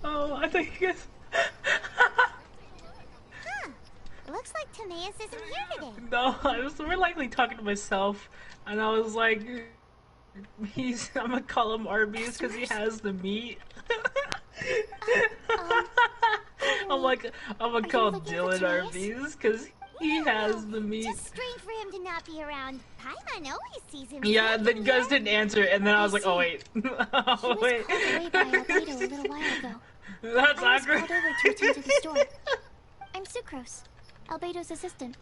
Oh, I think you guys. Huh. Looks like Timaeus isn't here today. No, I was more likely talking to myself, and I was like, I'm gonna call him Arby's because he has the meat. Pardon I'm me. like, I'm gonna Are you call looking for Dylan Timaeus? Arby's because he No, has the meat. just strange for him to not be around. Paimon always sees him Yeah, and then sneaking you here. guys didn't answer, and then I I was like, oh see. wait, He oh was wait. called away by Albedo a little while ago. That's I was awkward. called over to attend to the store. I'm Sucrose, Albedo's assistant.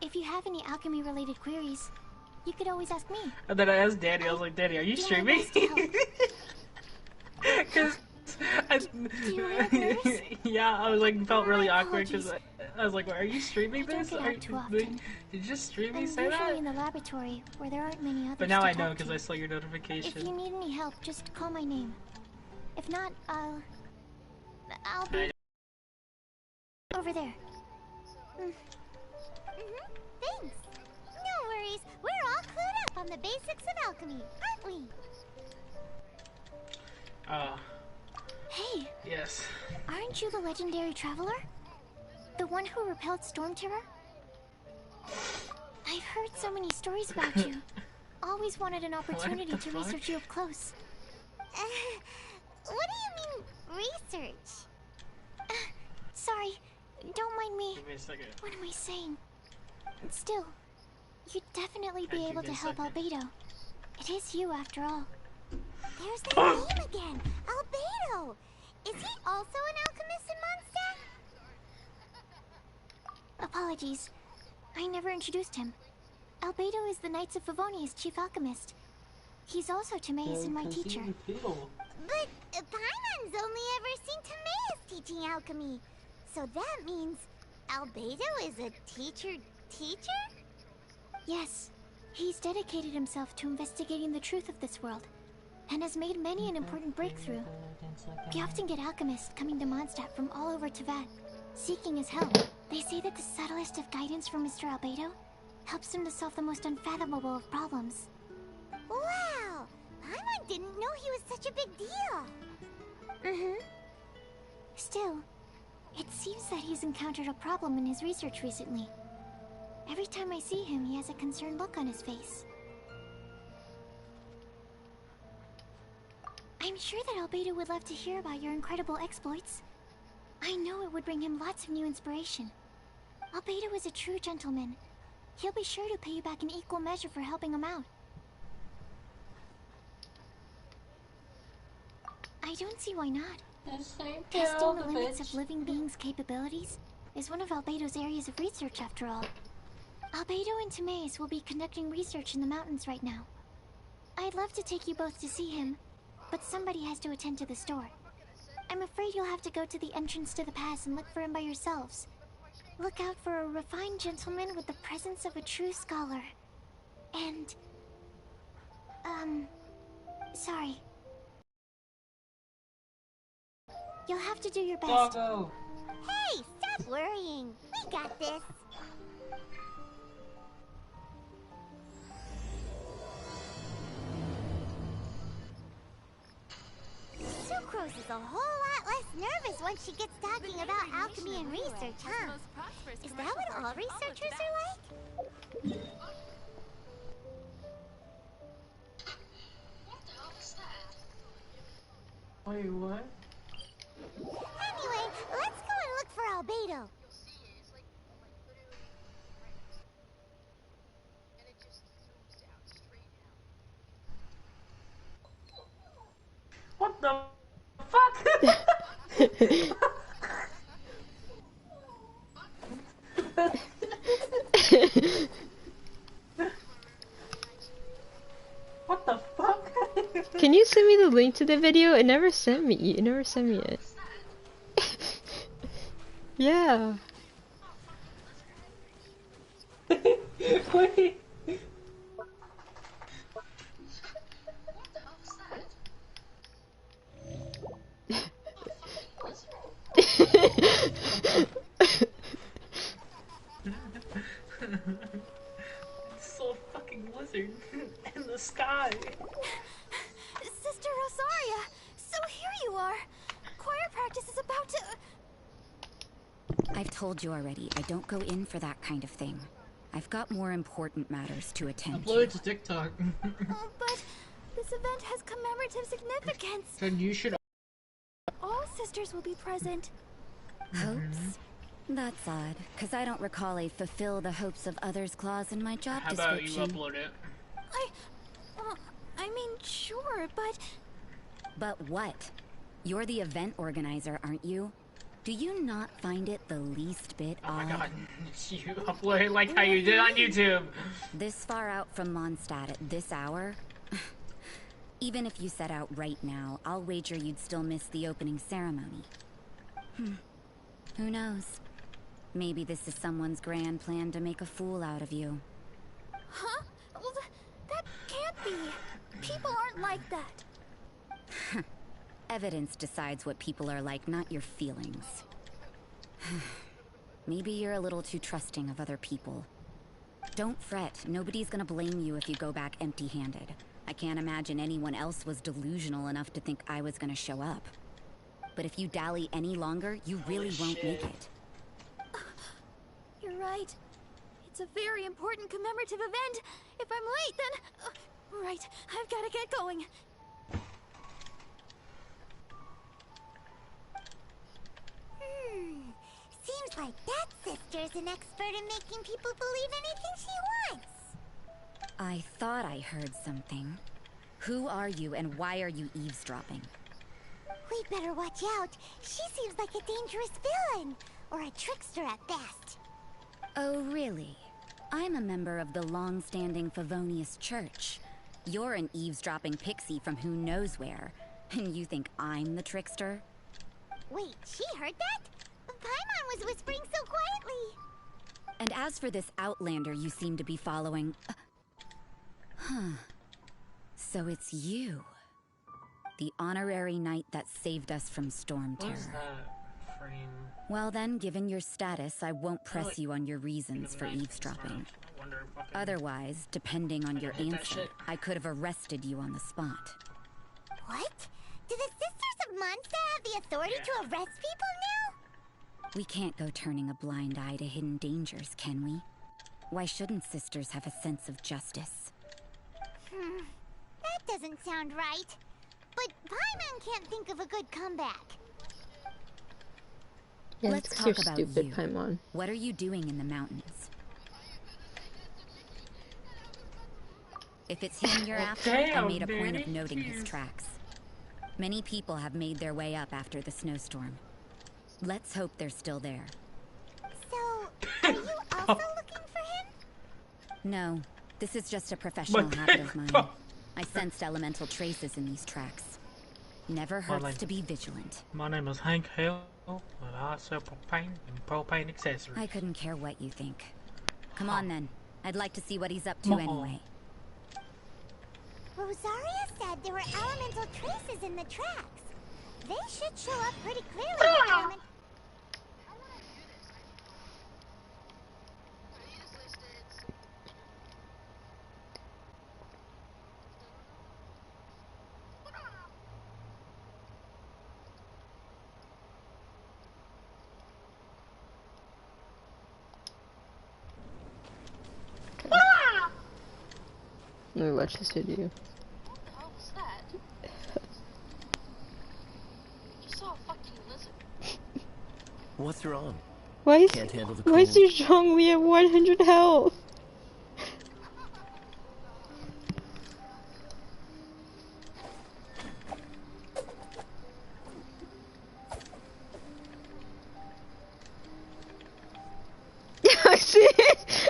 If you have any alchemy-related queries, you could always ask me. And then I asked Danny, I was like, Danny, are you Do my streaming? best to help. Because Do you really have nerves? yeah, I was like, felt My really awkward because apologies. I was like, well, are you streaming I don't this? get Are out too did often. you just stream me I'm say usually that? in the laboratory where there aren't many others But now to I know talk because to. I saw your If you notification. need any help, just call my name. If not, I'll be over there. Thanks. No worries. We're all clued up on the basics of alchemy, aren't we? Oh, Hey, yes. aren't you the legendary traveler? The one who repelled Storm Terror? I've heard so many stories about you. Always wanted an opportunity to fuck? research you up close. What do you mean, research? Sorry, don't mind me. Give me a second. What am I saying? Still, you'd definitely be Give able me to a help second. Albedo. It is you, after all. There's that name again! Albedo! Is he also an alchemist in Mondstadt? Apologies. I never introduced him. Albedo is the Knights of Favonia's chief alchemist. He's also Timaeus and my teacher. But Paimon's only ever seen Timaeus teaching alchemy. So that means Albedo is a teacher? Yes. He's dedicated himself to investigating the truth of this world, and has made many an important breakthrough. We often get alchemists coming to Mondstadt from all over Teyvat, seeking his help. They say that the subtlest of guidance from Mr. Albedo helps him to solve the most unfathomable of problems. Wow! Paimon didn't know he was such a big deal! Still, it seems that he's encountered a problem in his research recently. Every time I see him, he has a concerned look on his face. I'm sure that Albedo would love to hear about your incredible exploits. I know it would bring him lots of new inspiration. Albedo is a true gentleman. He'll be sure to pay you back in equal measure for helping him out. I don't see why not. Testing the limits of living beings' capabilities is one of Albedo's areas of research, after all. Albedo and Timaeus will be conducting research in the mountains right now. I'd love to take you both to see him, but somebody has to attend to the store. I'm afraid you'll have to go to the entrance to the pass and look for him by yourselves. Look out for a refined gentleman with the presence of a true scholar. And... sorry. You'll have to do your best. Doggo. Hey, stop worrying. We got this. Sucrose is a whole lot less nervous once she gets talking about alchemy and research, huh? Is that what all researchers are like? Wait, what? Anyway, let's go and look for Albedo. What the fuck? What the fuck? Can you send me the link to the video? It never sent me. It never sent me it. Yeah. Wait. So fucking lizard in the sky. Sister Rosaria, so here you are. Choir don't... I've told you already, I don't go in for that kind of thing. I've got more important matters to attend to. Upload it to TikTok. Oh, but this event has commemorative significance. Then you should. All sisters will be present. Hopes? That's odd, because I don't recall a fulfill the hopes of others clause in my job How about you description. upload it? I mean, sure, but... But what? You're the event organizer, aren't you? Do you not find it the least bit Oh my odd? god. You upload it like how you did on YouTube. This far out from Mondstadt at this hour? Even if you set out right now, I'll wager you'd still miss the opening ceremony. Who knows? Maybe this is someone's grand plan to make a fool out of you. Huh? Well, that can't be. People aren't like that. Evidence decides what people are like, not your feelings. Maybe you're a little too trusting of other people. Don't fret. Nobody's gonna blame you if you go back empty-handed. I can't imagine anyone else was delusional enough to think I was gonna show up. But if you dally any longer, you really won't make it. You're right. It's a very important commemorative event. If I'm late, then... right, I've gotta get going. Seems like that sister's an expert in making people believe anything she wants. I thought I heard something. Who are you and why are you eavesdropping? We'd better watch out. She seems like a dangerous villain. Or a trickster at best. Oh, really? I'm a member of the long-standing Favonius Church. You're an eavesdropping pixie from who knows where. And you think I'm the trickster? Wait, she heard that? Paimon was whispering so quietly. And as for this outlander you seem to be following... So it's you. The honorary knight that saved us from storm terror. What is that frame? Well then, given your status, I won't press you on your reasons for eavesdropping. I wonder if I can- Otherwise, depending on your hit that answer, shit. I could have arrested you on the spot. What? Do the Sisters of Mondstadt have the authority to arrest people now? We can't go turning a blind eye to hidden dangers, can we? Why shouldn't sisters have a sense of justice? That doesn't sound right. But Paimon can't think of a good comeback. Yeah, Let's it's 'cause you're talk about stupid, you. Paimon. What are you doing in the mountains? If it's him you're after, I Damn, made a point of Danny, noting his jeez. tracks. Many people have made their way up after the snowstorm. Let's hope they're still there. So, are you also looking for him? No, this is just a professional What the habit of mine. fuck? I sensed elemental traces in these tracks. Never hurts like- to be vigilant. My name is Hank Hill, and I sell propane and propane accessories. I couldn't care what you think. Come on then. I'd like to see what he's up to Come on. anyway. Rosaria said there were elemental traces in the tracks. They should show up pretty clearly. Let me watch this video. What the hell was that? You saw a fucking lizard. What's wrong? Why is Can't handle the why is cold. he strong? We have 100 health. I see it.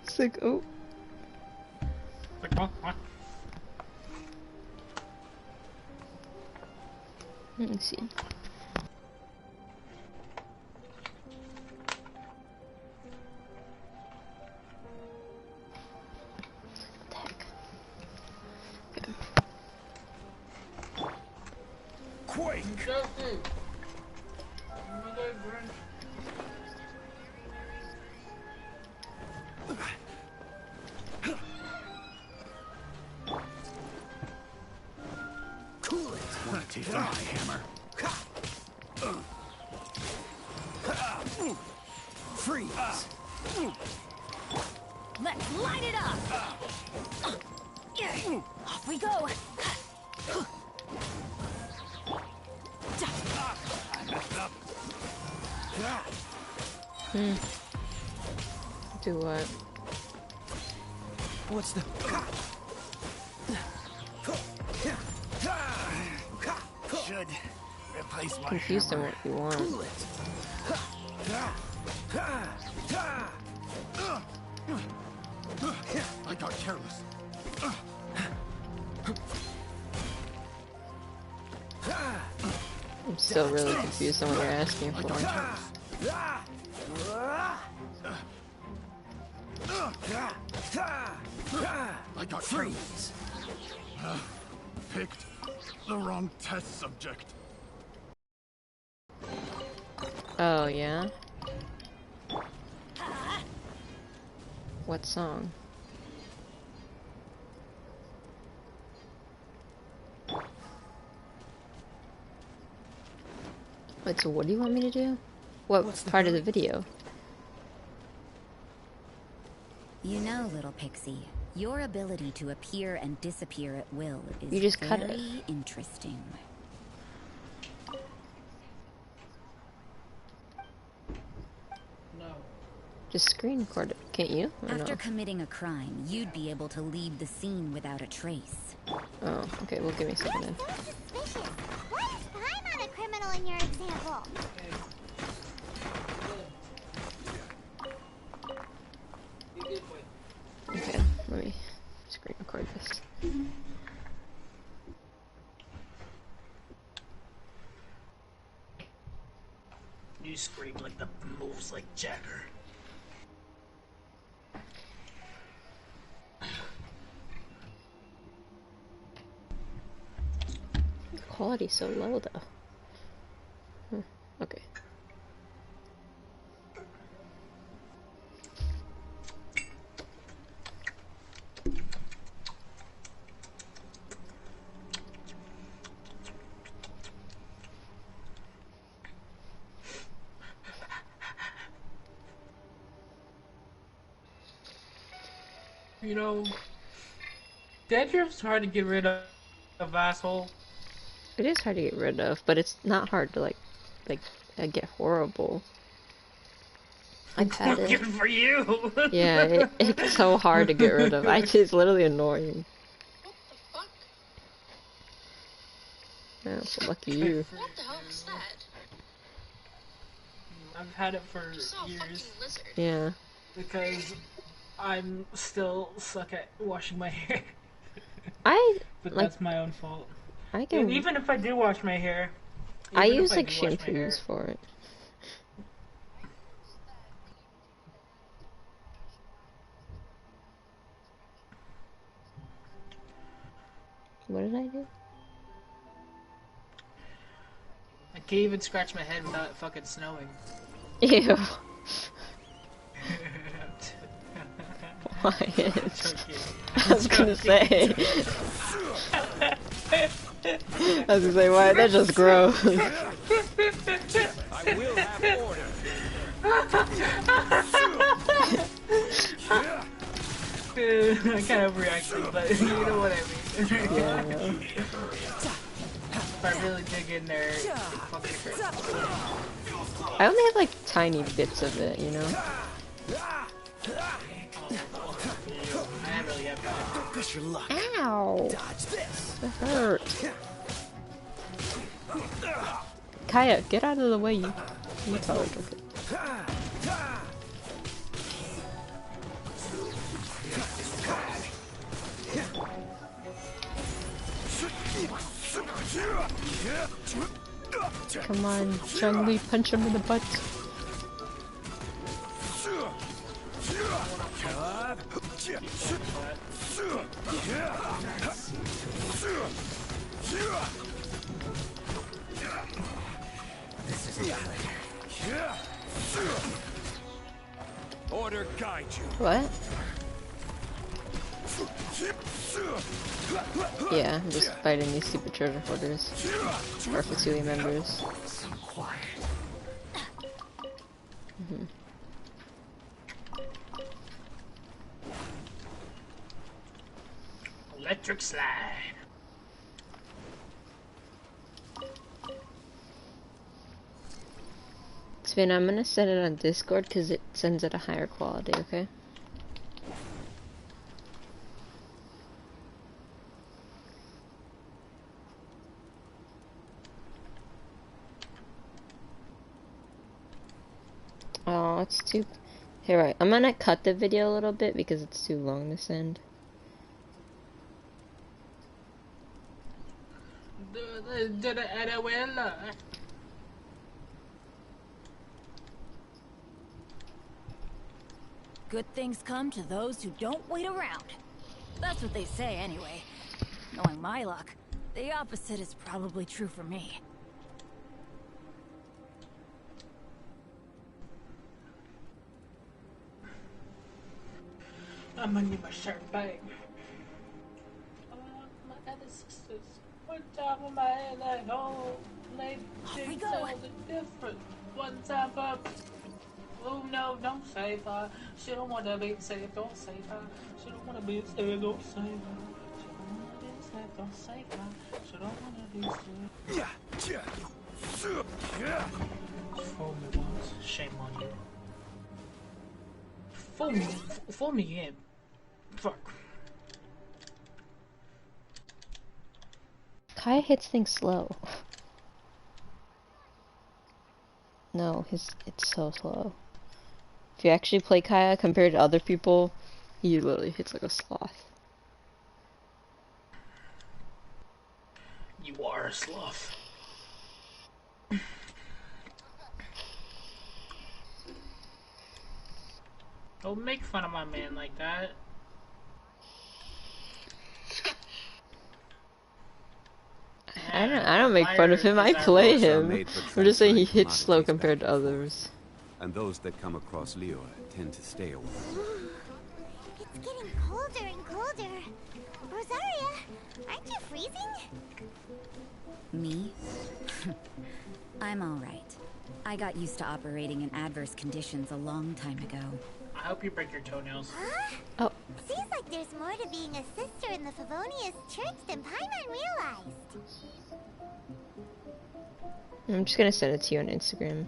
It's like, oh. Like, what? Let me see. What the heck? Okay. Quake! Cool it! Want to taste of my hammer? Freeze! Let's light it up! Off we go! Do what? What's the... Should replace my Confuse them hammer. what you want. I got careless. I'm still really confused on what you're asking for. I got freeze. Picked the wrong test subject. Oh, yeah? What song? Wait, so what do you want me to do? What part of the video? You know, little pixie, your ability to appear and disappear at will is You just cut it. very interesting. No. Just screen record it, can't you? Or After no? committing a crime, you'd be able to leave the scene without a trace. Oh, okay, well give me a second then. So suspicious. Why is I'm not a criminal in your example? Okay, let me screen record this. You scream like the moves like Jagger. The quality's so low though. Okay. You know, Dandruff's hard to get rid of asshole. It is hard to get rid of, but it's not hard to get horrible. I've had it. Good for you. Yeah, it's so hard to get rid of. It's literally annoying. What the fuck? Yeah, so lucky you. What the hell is that? I've had it for You saw a fucking years lizard. Yeah. because I'm still suck at washing my hair. But like that's my own fault. I And can. even if I do wash my hair, I even if use like do wash my hair, shampoos for it. What did I do? I can't even scratch my head without it fucking snowing. Ew. Why? I was gonna say. I was gonna say, why? That's just gross. I will have order. I kind of overreacted, but you know what I mean. Yeah. If I really dig in there, it fucking hurts. I only have like tiny bits of it, you know? I really have that. Push your luck. Ow! Dodge this. That hurt. Kaya, get out of the way, you probably took it. Come on, Chun-Li, punch him in the butt. Order guide you. What? Yeah, I'm just fighting these stupid treasure hoarders. Or Fatui members. Electric slide. Sven, I'm gonna set it on Discord because it sends at a higher quality, okay? Oh, it's too... Here, right. I'm gonna cut the video a little bit because it's too long this end. Good things come to those who don't wait around. That's what they say anyway. Knowing my luck, the opposite is probably true for me. I'm gonna need my shirt back. My other sisters. One time on my head like, oh, lady, we things go. sound different. One time up. Oh no, don't save her. She don't wanna be saved, don't save her. She don't wanna be saved, don't save her. She don't wanna be saved, don't save her. She don't wanna be saved. Fool me once, shame on you. Fool me again. Fuck. Kai hits things slow. No, it's so slow. If you actually play Kaya compared to other people, he literally hits like a sloth. You are a sloth. Don't make fun of my man like that. I don't make fun of him, I play him. I'm just saying he hits slow compared to others. And those that come across Leo tend to stay away. It's getting colder and colder. Rosaria, aren't you freezing? Me? I'm alright. I got used to operating in adverse conditions a long time ago. I hope you break your toenails. Huh? Oh. Seems like there's more to being a sister in the Favonius Church than Paimon realized. I'm just gonna send it to you on Instagram.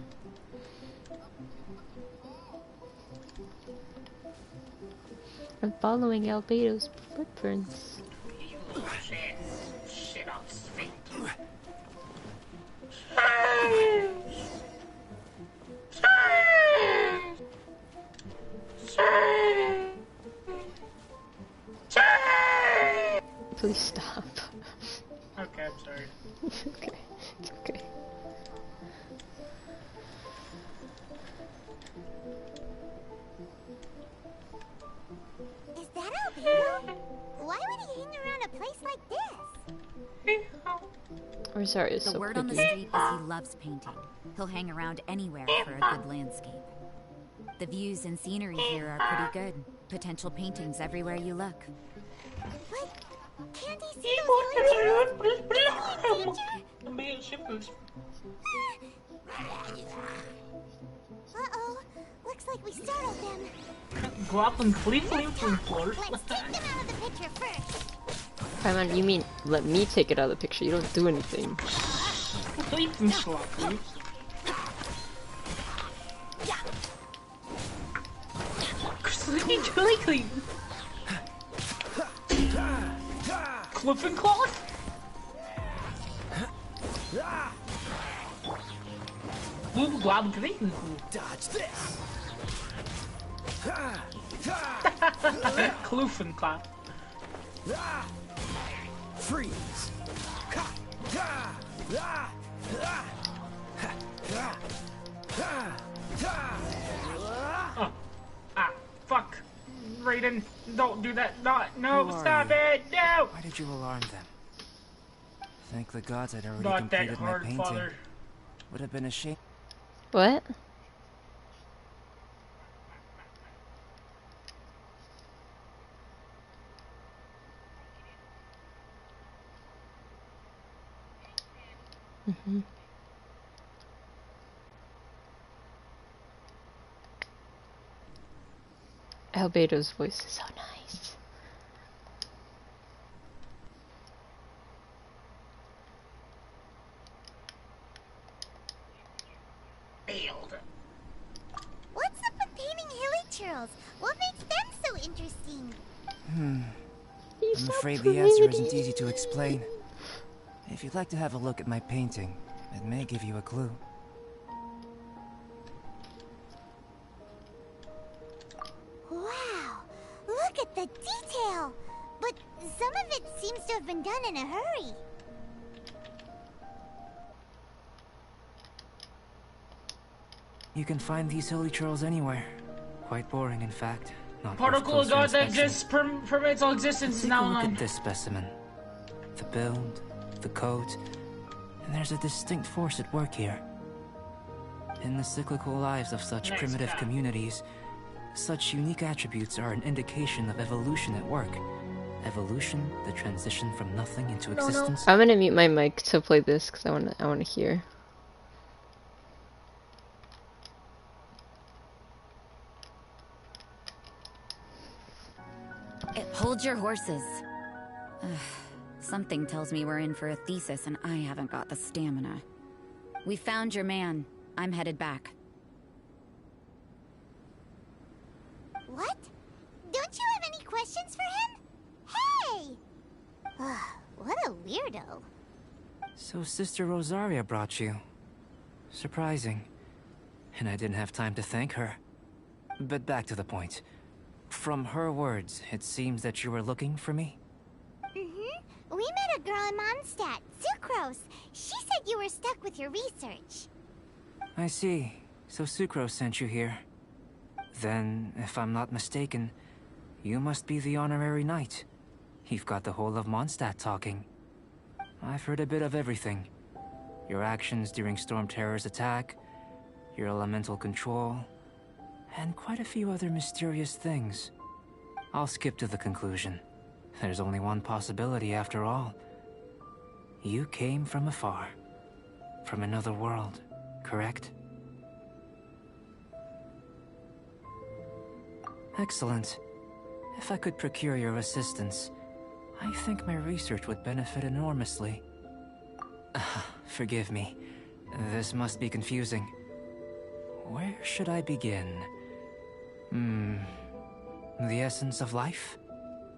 I'm following Albedo's footprints. Shit on his feet. Please stop. Okay, I'm sorry. Okay, it's okay. Is that Albedo? Why would he hang around a place like this? I'm sorry, it's The so word on the picky. street is he loves painting. He'll hang around anywhere for a good landscape. The views and scenery here are pretty good. Potential paintings everywhere you look. But can't he see those villages? Uh-oh. Looks like we startled them. Goblin clean from floors. Let's take them out of the picture first. Paimon, you mean let me take it out of the picture? You don't do anything. Clean from sloppy. Clean. Cliff and cloth? Goblin clean. Dodge this. Cliff and cloth. Freeze. Oh. Ah, fuck. Raiden, don't do that. Not, no, Who are stop you? it. No! Why did you alarm them? Thank the gods I'd already Not that completed my hard, painting. father. Would have been a shame. What? Mm-hmm. Albedo's voice is so nice. What's up with painting hilly churls? What makes them so interesting? I'm He's so afraid the answer isn't pretty. easy to explain. If you'd like to have a look at my painting, it may give you a clue. Wow, look at the detail! But some of it seems to have been done in a hurry. You can find these hilly churls anywhere. Quite boring, in fact. Not worth Particle closer god that inspection. exists permits all existence is Take now a look online. at this specimen. The build, the coat, and there's a distinct force at work here. In the cyclical lives of such Nice primitive guy. communities, such unique attributes are an indication of evolution at work. Evolution, the transition from nothing into existence. I'm gonna mute my mic to play this because I wanna hear. Hold your horses. Ugh, something tells me we're in for a thesis and I haven't got the stamina. We found your man. I'm headed back. What? Don't you have any questions for him? Hey! What a weirdo. So Sister Rosaria brought you. Surprising. And I didn't have time to thank her. But back to the point. From her words, it seems that you were looking for me? Mm-hmm. We met a girl in Mondstadt, Sucrose. She said you were stuck with your research. I see. So Sucrose sent you here. Then, if I'm not mistaken, you must be the honorary knight. You've got the whole of Mondstadt talking. I've heard a bit of everything. Your actions during Storm Terror's attack, your elemental control, and quite a few other mysterious things. I'll skip to the conclusion. There's only one possibility after all. You came from afar. From another world, correct? Excellent. If I could procure your assistance, I think my research would benefit enormously. Forgive me. This must be confusing. Where should I begin? The essence of life?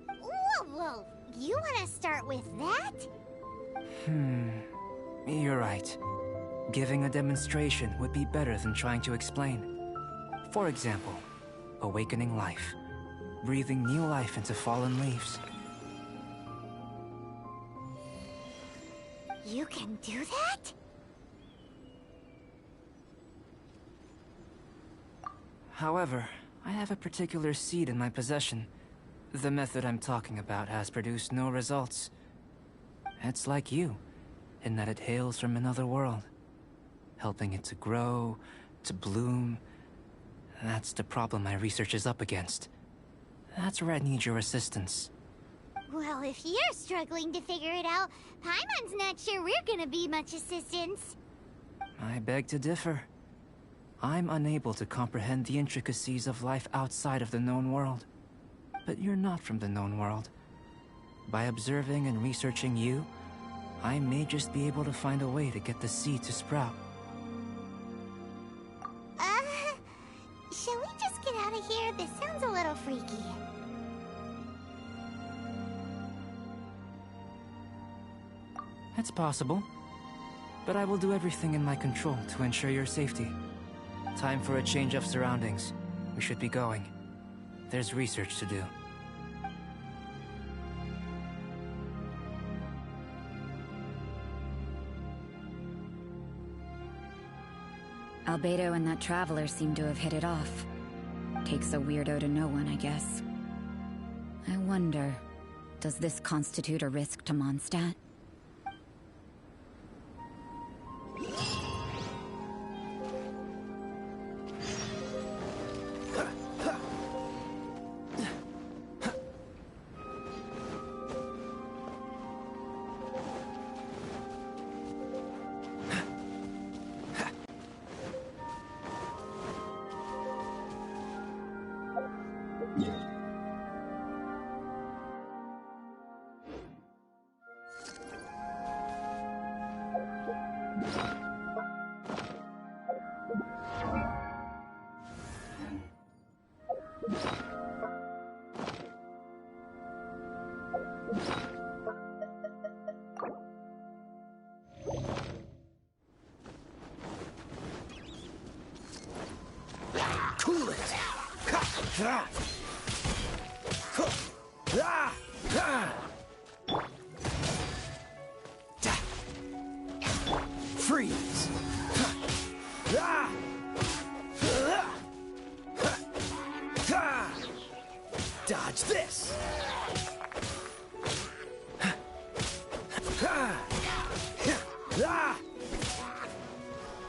Whoa. You want to start with that? You're right. Giving a demonstration would be better than trying to explain. For example, awakening life. Breathing new life into fallen leaves. You can do that? However, I have a particular seed in my possession. The method I'm talking about has produced no results. It's like you, in that it hails from another world. Helping it to grow, to bloom. That's the problem my research is up against. That's where I need your assistance. Well, if you're struggling to figure it out, Paimon's not sure we're gonna be much assistance. I beg to differ. I'm unable to comprehend the intricacies of life outside of the known world. But you're not from the known world. By observing and researching you, I may just be able to find a way to get the seed to sprout. Shall we just get out of here? This sounds a little freaky. It's possible. But I will do everything in my control to ensure your safety. Time for a change of surroundings. We should be going. There's research to do. Albedo and that traveler seem to have hit it off. Takes a weirdo to know one, I guess. I wonder, does this constitute a risk to Mondstadt? Freeze! Dodge this!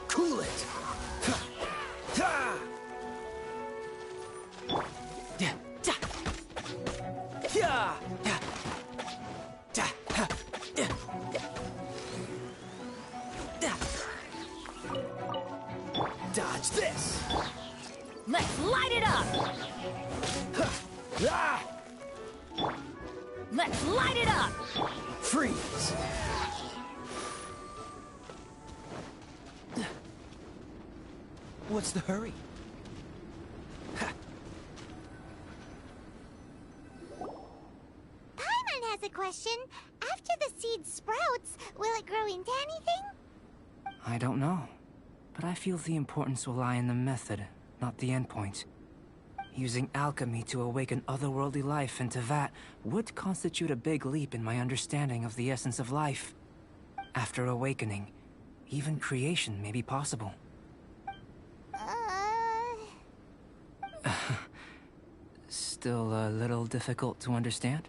Cool it! Dodge this! Let's light it up! Let's light it up! Freeze! What's the hurry? Paimon has a question. After the seed sprouts, will it grow into anything? I don't know. But I feel the importance will lie in the method, not the endpoint. Using alchemy to awaken otherworldly life into Vat would constitute a big leap in my understanding of the essence of life. After awakening, even creation may be possible. Still a little difficult to understand?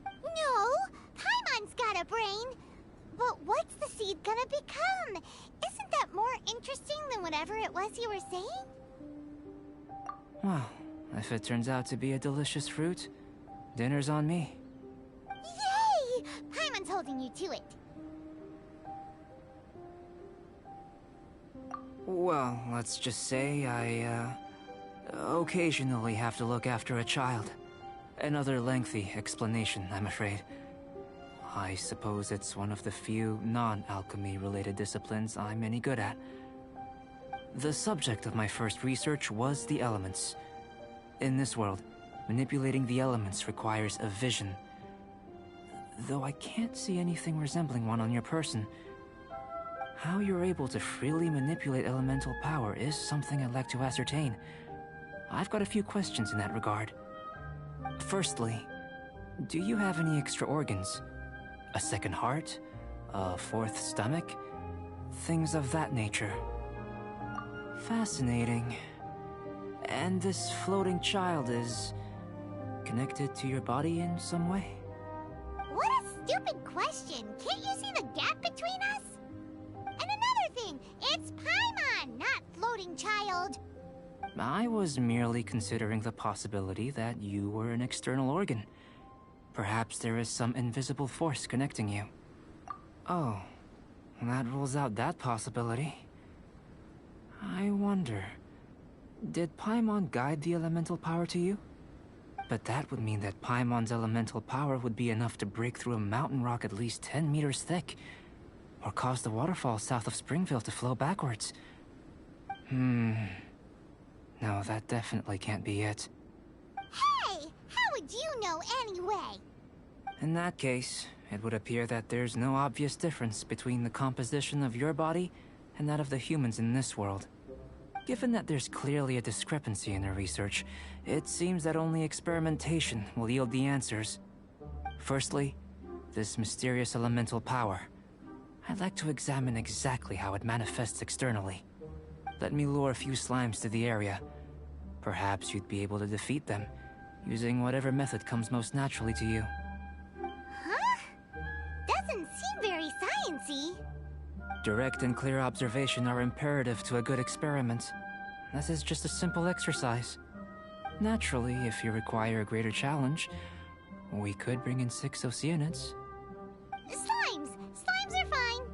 No, Paimon's got a brain. But what's the seed gonna become? Isn't that more interesting than whatever it was you were saying? Well, if it turns out to be a delicious fruit, dinner's on me. Yay! Paimon's holding you to it. Well, let's just say I, occasionally have to look after a child. Another lengthy explanation, I'm afraid. I suppose it's one of the few non-alchemy related disciplines I'm any good at. The subject of my first research was the elements. In this world, manipulating the elements requires a vision. Though I can't see anything resembling one on your person. How you're able to freely manipulate elemental power is something I'd like to ascertain. I've got a few questions in that regard. Firstly, do you have any extra organs? A second heart? A fourth stomach? Things of that nature. Fascinating. And this floating child is connected to your body in some way? What a stupid question! Can't you see the gap between us? And another thing, it's Paimon, not floating child. I was merely considering the possibility that you were an external organ. Perhaps there is some invisible force connecting you. Oh, that rules out that possibility. I wonder, did Paimon guide the elemental power to you? But that would mean that Paimon's elemental power would be enough to break through a mountain rock at least 10 meters thick, or cause the waterfall south of Springville to flow backwards. No, that definitely can't be it. Hey! How would you know anyway? In that case, it would appear that there's no obvious difference between the composition of your body and that of the humans in this world. Given that there's clearly a discrepancy in their research, it seems that only experimentation will yield the answers. Firstly, this mysterious elemental power. I'd like to examine exactly how it manifests externally. Let me lure a few slimes to the area. Perhaps you'd be able to defeat them, using whatever method comes most naturally to you. Huh? Doesn't seem very sciencey. Direct and clear observation are imperative to a good experiment. This is just a simple exercise. Naturally, if you require a greater challenge, we could bring in 6 Oceanids. Slimes! Slimes are fine.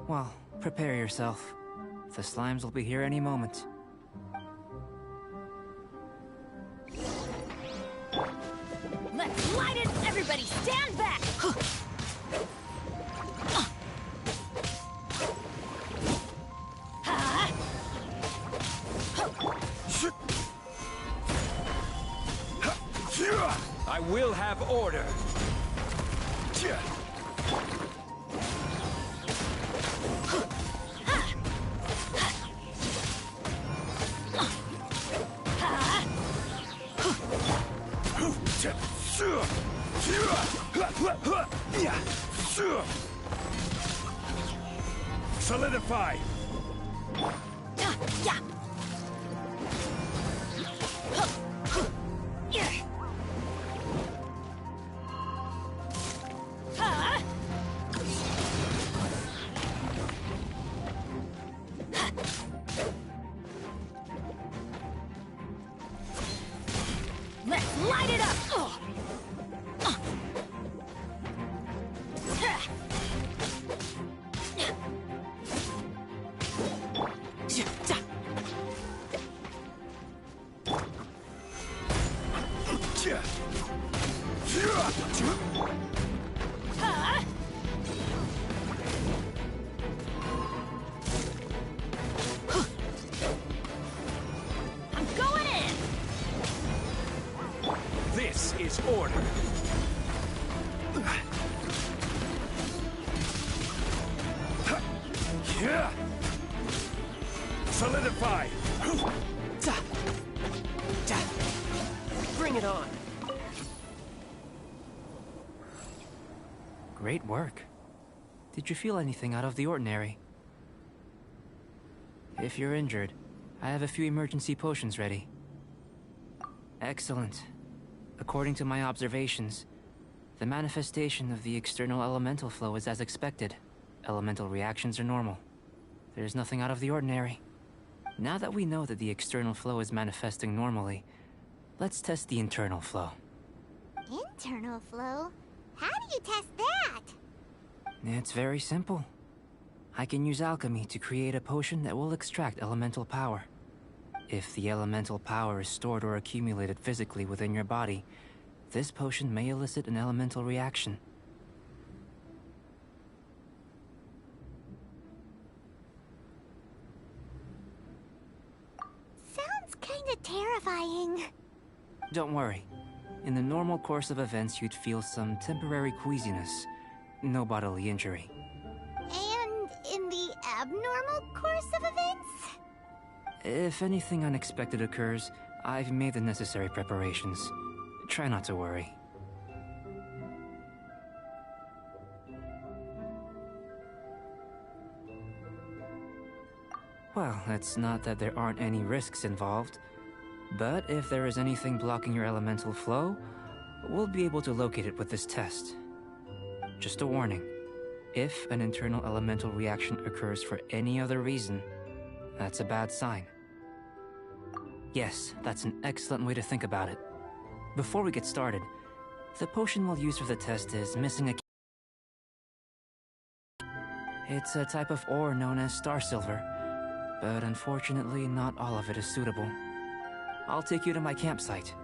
Well, prepare yourself. The slimes will be here any moment. Let's light it! Everybody stand back! I will have order. Solidify! Let's light it up! I'm going in! This is order. Solidify! Bring it on. Great work. Did you feel anything out of the ordinary? If you're injured, I have a few emergency potions ready. Excellent. According to my observations, the manifestation of the external elemental flow is as expected. Elemental reactions are normal. There's nothing out of the ordinary. Now that we know that the external flow is manifesting normally, let's test the internal flow. Internal flow? How do you test that? It's very simple. I can use alchemy to create a potion that will extract elemental power. If the elemental power is stored or accumulated physically within your body, this potion may elicit an elemental reaction. Sounds kinda terrifying. Don't worry. In the normal course of events, you'd feel some temporary queasiness. No bodily injury. And in the abnormal course of events? If anything unexpected occurs, I've made the necessary preparations. Try not to worry. Well, it's not that there aren't any risks involved, but if there is anything blocking your elemental flow, we'll be able to locate it with this test. Just a warning. If an internal elemental reaction occurs for any other reason, that's a bad sign. Yes, that's an excellent way to think about it. Before we get started, the potion we'll use for the test is missing a key. It's a type of ore known as star silver, but unfortunately not all of it is suitable. I'll take you to my campsite.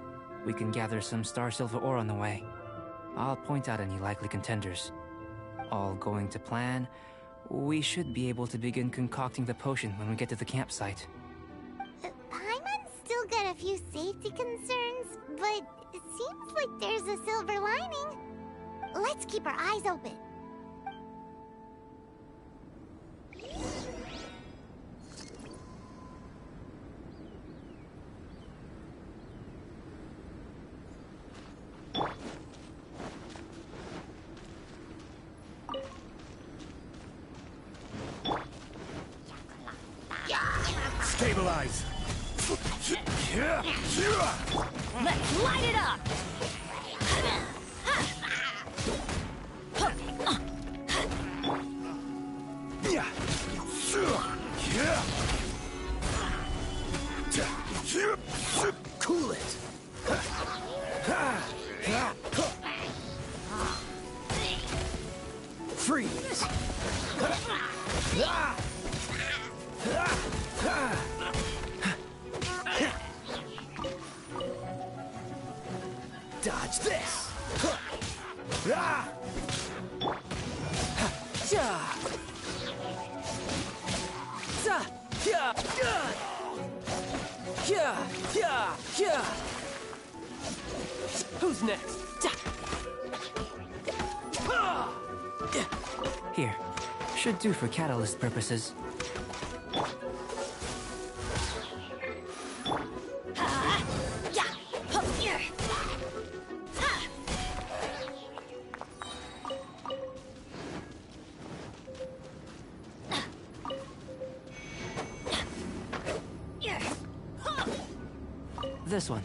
We can gather some star silver ore on the way. I'll point out any likely contenders. All going to plan, we should be able to begin concocting the potion when we get to the campsite. Paimon's still got a few safety concerns, but it seems like there's a silver lining. Let's keep our eyes open. Stabilize! Let's light it up! Cool it! Freeze! Dodge this! Who's next? Here. Should do for catalyst purposes. This one.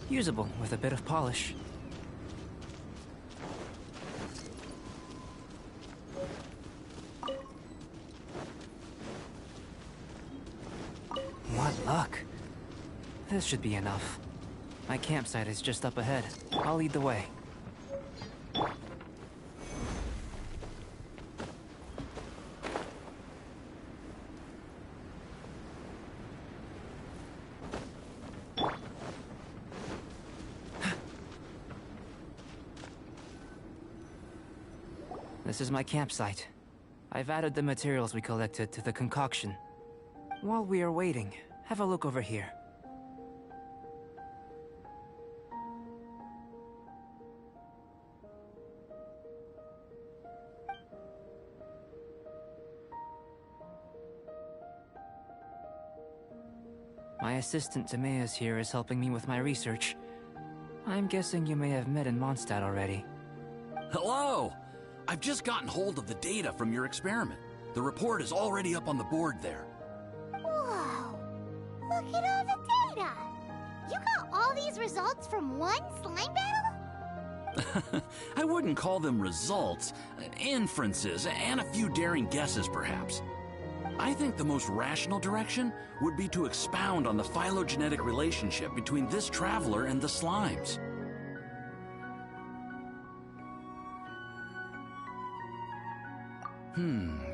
Usable with a bit of polish. What luck. This should be enough. My campsite is just up ahead. I'll lead the way. This is my campsite. I've added the materials we collected to the concoction. While we are waiting, have a look over here. My assistant Timaeus here is helping me with my research. I'm guessing you may have met in Mondstadt already. Hello! I've just gotten hold of the data from your experiment. The report is already up on the board there. Whoa! Look at all the data! You got all these results from one slime battle? I wouldn't call them results, inferences, and a few daring guesses perhaps. I think the most rational direction would be to expound on the phylogenetic relationship between this traveler and the slimes.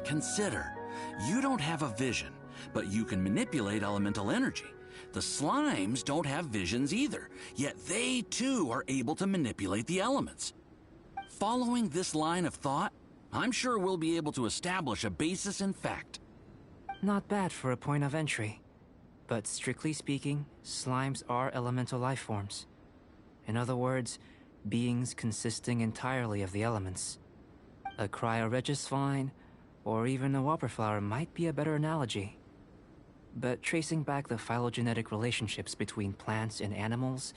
Consider. You don't have a vision, but you can manipulate elemental energy. The slimes don't have visions either, yet they too are able to manipulate the elements. Following this line of thought, I'm sure we'll be able to establish a basis in fact. Not bad for a point of entry. But strictly speaking, slimes are elemental life forms. In other words, beings consisting entirely of the elements. A cryoregisvine, or even a whopperflower might be a better analogy. But tracing back the phylogenetic relationships between plants and animals,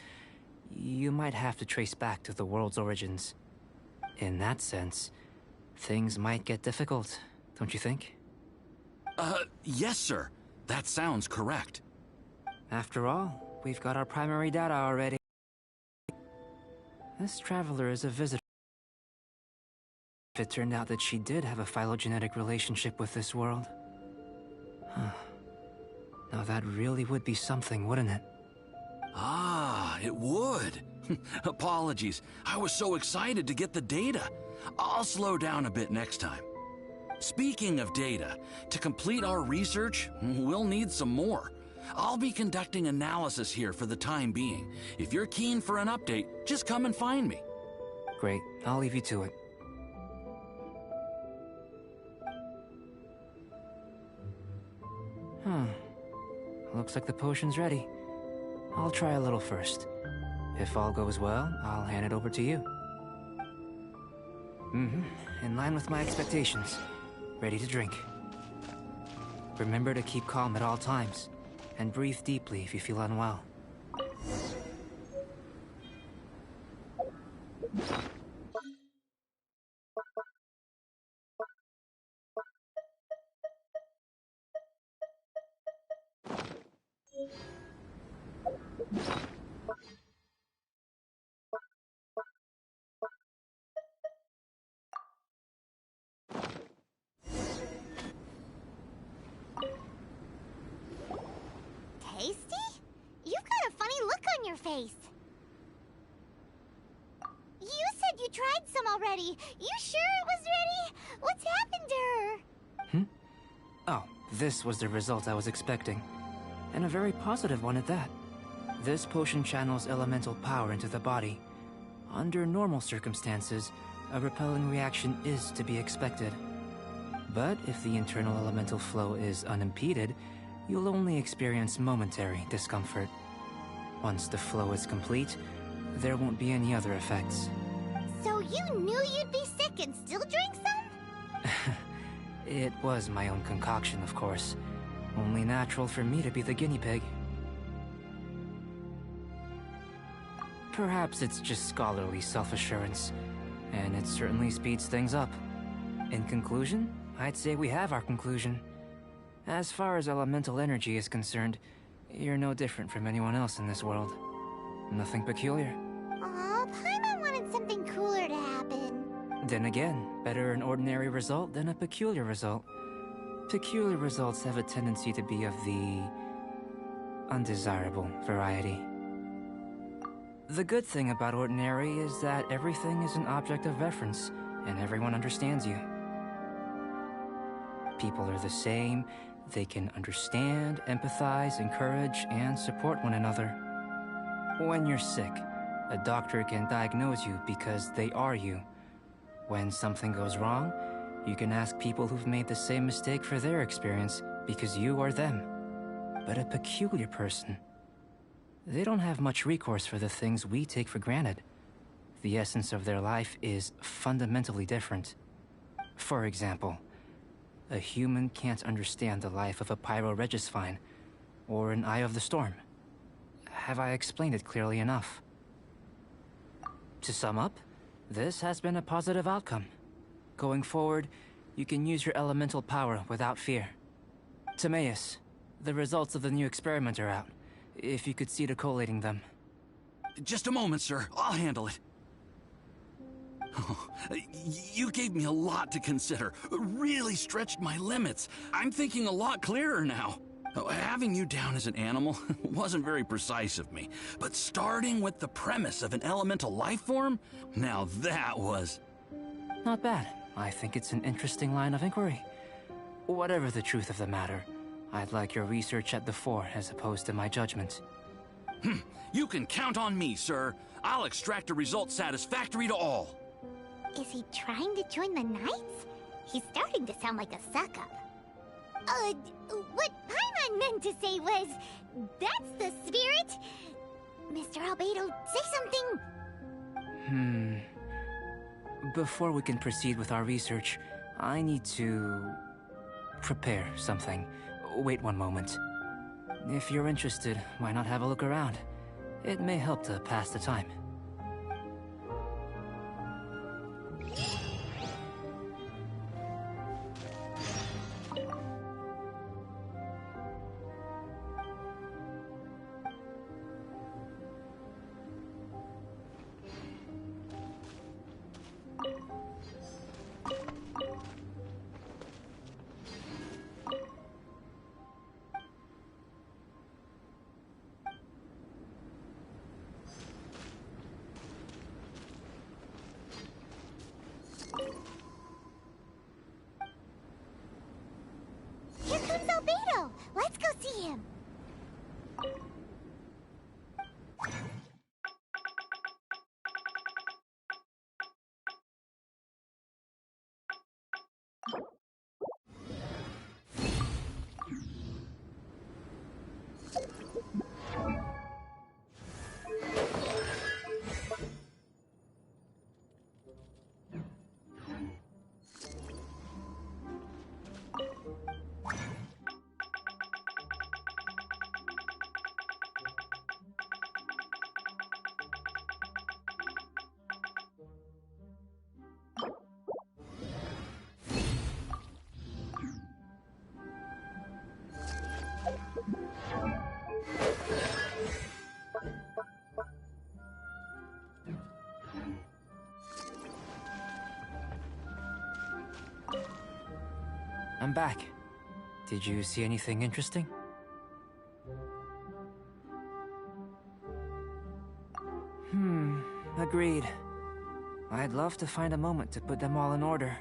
you might have to trace back to the world's origins. In that sense, things might get difficult, don't you think? Yes, sir. That sounds correct. After all, we've got our primary data already. This traveler is a visitor. If it turned out that she did have a phylogenetic relationship with this world. Now that really would be something, wouldn't it? Ah, it would. Apologies. I was so excited to get the data. I'll slow down a bit next time. Speaking of data, to complete our research, we'll need some more. I'll be conducting analysis here for the time being. If you're keen for an update, just come and find me. Great. I'll leave you to it. Looks like the potion's ready. I'll try a little first. If all goes well, I'll hand it over to you. In line with my expectations. Ready to drink. Remember to keep calm at all times, and breathe deeply if you feel unwell. Tasty? You've got a funny look on your face. You said you tried some already. You sure it was ready? What's happened to her? Oh, this was the result I was expecting. And a very positive one at that. This potion channels elemental power into the body. Under normal circumstances, a repelling reaction is to be expected. But if the internal elemental flow is unimpeded, you'll only experience momentary discomfort. Once the flow is complete, there won't be any other effects. So you knew you'd be sick and still drank some? It was my own concoction, of course. Only natural for me to be the guinea pig. Perhaps it's just scholarly self-assurance, and it certainly speeds things up. In conclusion, I'd say we have our conclusion. As far as elemental energy is concerned, you're no different from anyone else in this world. Nothing peculiar. Aw, Paimon wanted something cooler to happen. Then again, better an ordinary result than a peculiar result. Peculiar results have a tendency to be of the undesirable variety. The good thing about ordinary is that everything is an object of reference, and everyone understands you. People are the same. They can understand, empathize, encourage, and support one another. When you're sick, a doctor can diagnose you because they are you. When something goes wrong, you can ask people who've made the same mistake for their experience because you are them. But a peculiar person, they don't have much recourse for the things we take for granted. The essence of their life is fundamentally different. For example, a human can't understand the life of a pyroregisvine or an eye of the storm. Have I explained it clearly enough? To sum up, this has been a positive outcome. Going forward, you can use your elemental power without fear. Timaeus, the results of the new experiment are out. If you could see to collating them. Just a moment, sir. I'll handle it. Oh, you gave me a lot to consider. Really stretched my limits. I'm thinking a lot clearer now. Having you down as an animal wasn't very precise of me, but starting with the premise of an elemental life form, now that was... Not bad. I think it's an interesting line of inquiry. Whatever the truth of the matter, I'd like your research at the fore as opposed to my judgment. You can count on me, sir. I'll extract a result satisfactory to all. Is he trying to join the Knights? He's starting to sound like a suck-up. What Paimon meant to say was, that's the spirit. Mr. Albedo, say something. Before we can proceed with our research, I need to prepare something. Wait one moment. If you're interested, why not have a look around? It may help to pass the time. Here comes Albedo! Let's go see him! I'm back. Did you see anything interesting? Agreed. I'd love to find a moment to put them all in order.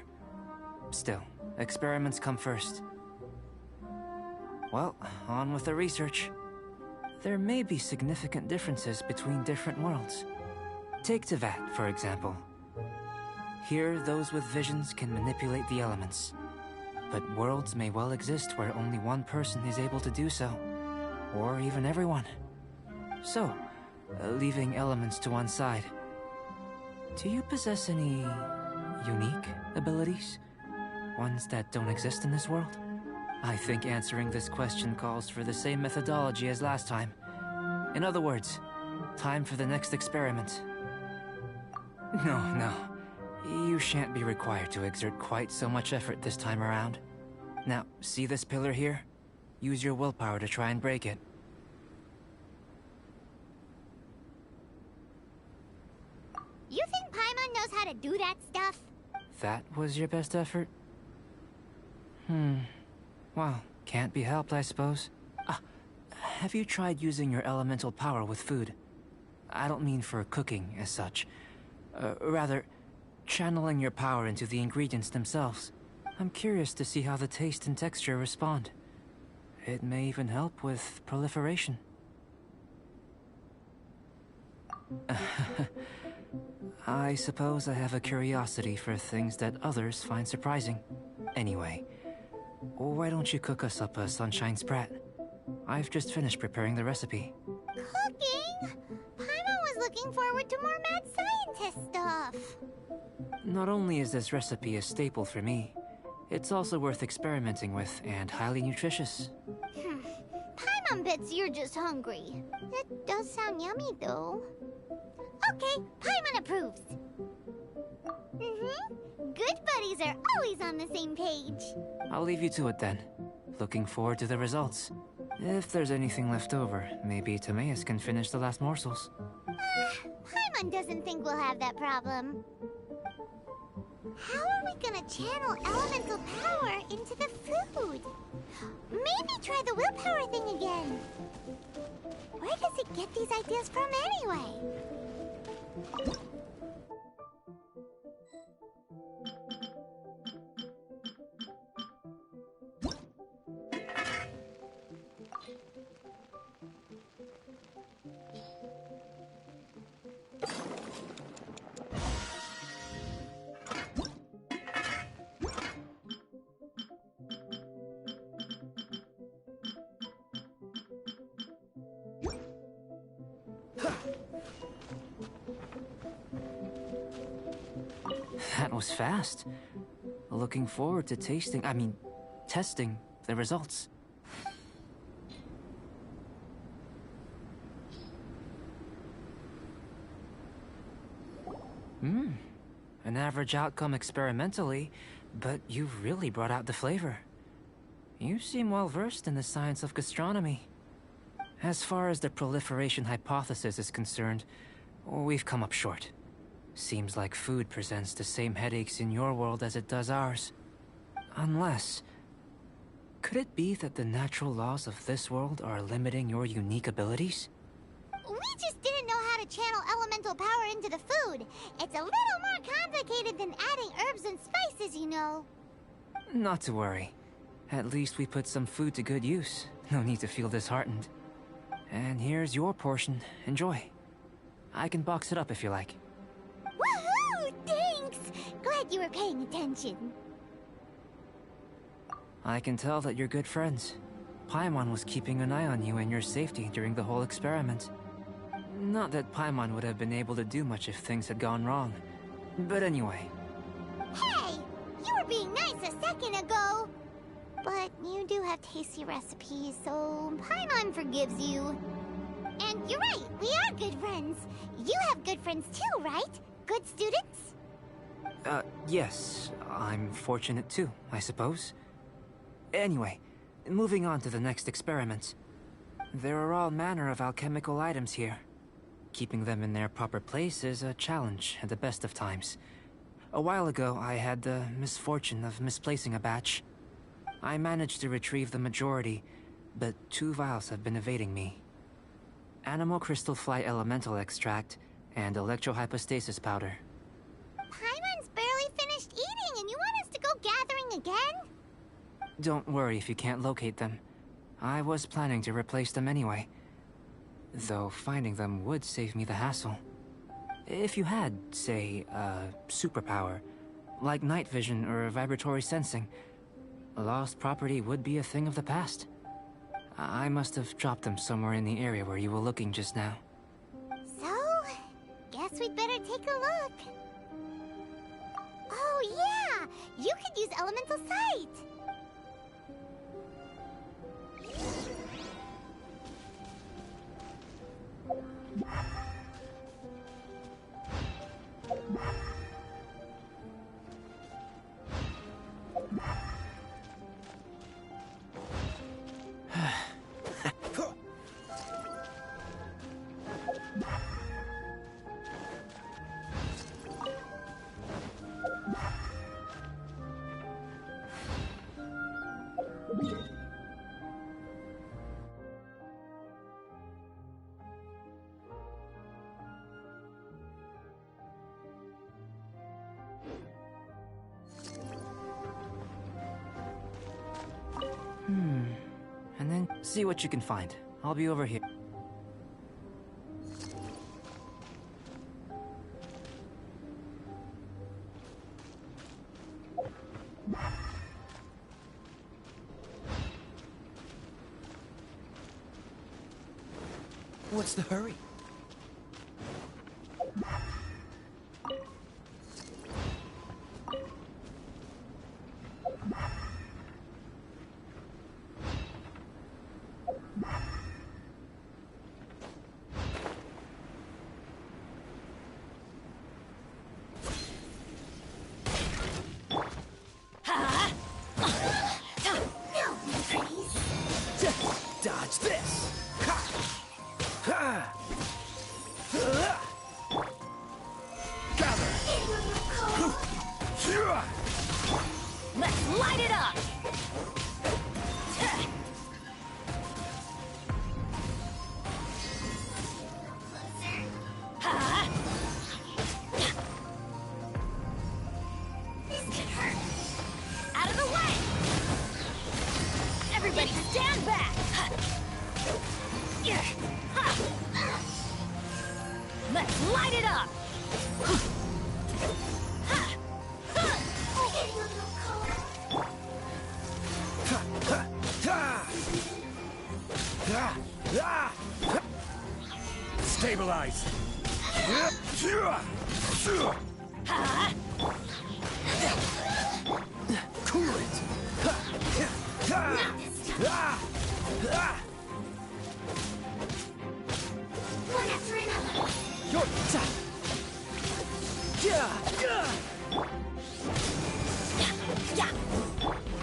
Still, experiments come first. Well, on with the research. There may be significant differences between different worlds. Take Tevat, for example. Here, those with visions can manipulate the elements. But worlds may well exist where only one person is able to do so. Or even everyone. So, leaving elements to one side. Do you possess any unique abilities? Ones that don't exist in this world? I think answering this question calls for the same methodology as last time. In other words, time for the next experiment. No. You shan't be required to exert quite so much effort this time around. Now, see this pillar here? Use your willpower to try and break it. knows how to do that stuff. That was your best effort? Well, can't be helped, I suppose. Have you tried using your elemental power with food? I don't mean for cooking, as such. Rather, channeling your power into the ingredients themselves. I'm curious to see how the taste and texture respond. It may even help with proliferation. I suppose I have a curiosity for things that others find surprising. Anyway, why don't you cook us up a sunshine sprat? I've just finished preparing the recipe. Cooking? Paimon was looking forward to more mad scientist stuff. Not only is this recipe a staple for me, it's also worth experimenting with and highly nutritious. Paimon bets you're just hungry. It does sound yummy, though. Okay, Paimon approves. Good buddies are always on the same page. I'll leave you to it then. Looking forward to the results. If there's anything left over, maybe Timaeus can finish the last morsels. Paimon doesn't think we'll have that problem. How are we gonna channel elemental power into the food? Maybe try the willpower thing again. Where does it get these ideas from anyway? That was fast. Looking forward to testing the results. An average outcome experimentally, but you've really brought out the flavor. You seem well versed in the science of gastronomy. As far as the proliferation hypothesis is concerned, we've come up short. Seems like food presents the same headaches in your world as it does ours. Unless... could it be that the natural laws of this world are limiting your unique abilities? We just didn't know how to channel elemental power into the food. It's a little more complicated than adding herbs and spices, you know. Not to worry. At least we put some food to good use. No need to feel disheartened. And here's your portion. Enjoy. I can box it up if you like. Woohoo! Thanks! Glad you were paying attention. I can tell that you're good friends. Paimon was keeping an eye on you and your safety during the whole experiment. Not that Paimon would have been able to do much if things had gone wrong. But anyway. Hey! You were being nice a second ago! But you do have tasty recipes, so Paimon forgives you. And you're right, we are good friends. You have good friends too, right? Good students? Yes. I'm fortunate too, I suppose. Anyway, moving on to the next experiment. There are all manner of alchemical items here. Keeping them in their proper place is a challenge at the best of times. A while ago, I had the misfortune of misplacing a batch. I managed to retrieve the majority, but 2 vials have been evading me. Animal crystal fly elemental extract and electrohypostasis powder. Paimon's barely finished eating and you want us to go gathering again? Don't worry if you can't locate them. I was planning to replace them anyway. Though finding them would save me the hassle. If you had, say, a superpower, like night vision or vibratory sensing, lost property would be a thing of the past. I must have dropped them somewhere in the area where you were looking just now. So, guess we'd better take a look. Oh yeah! You could use elemental sight! And then see what you can find. I'll be over here. What's the hurry? Dodge this! Gather! Let's light it up! Out of the way! Everybody stand back! Let's light it up! Stabilize! Cool it! One after another. Your time!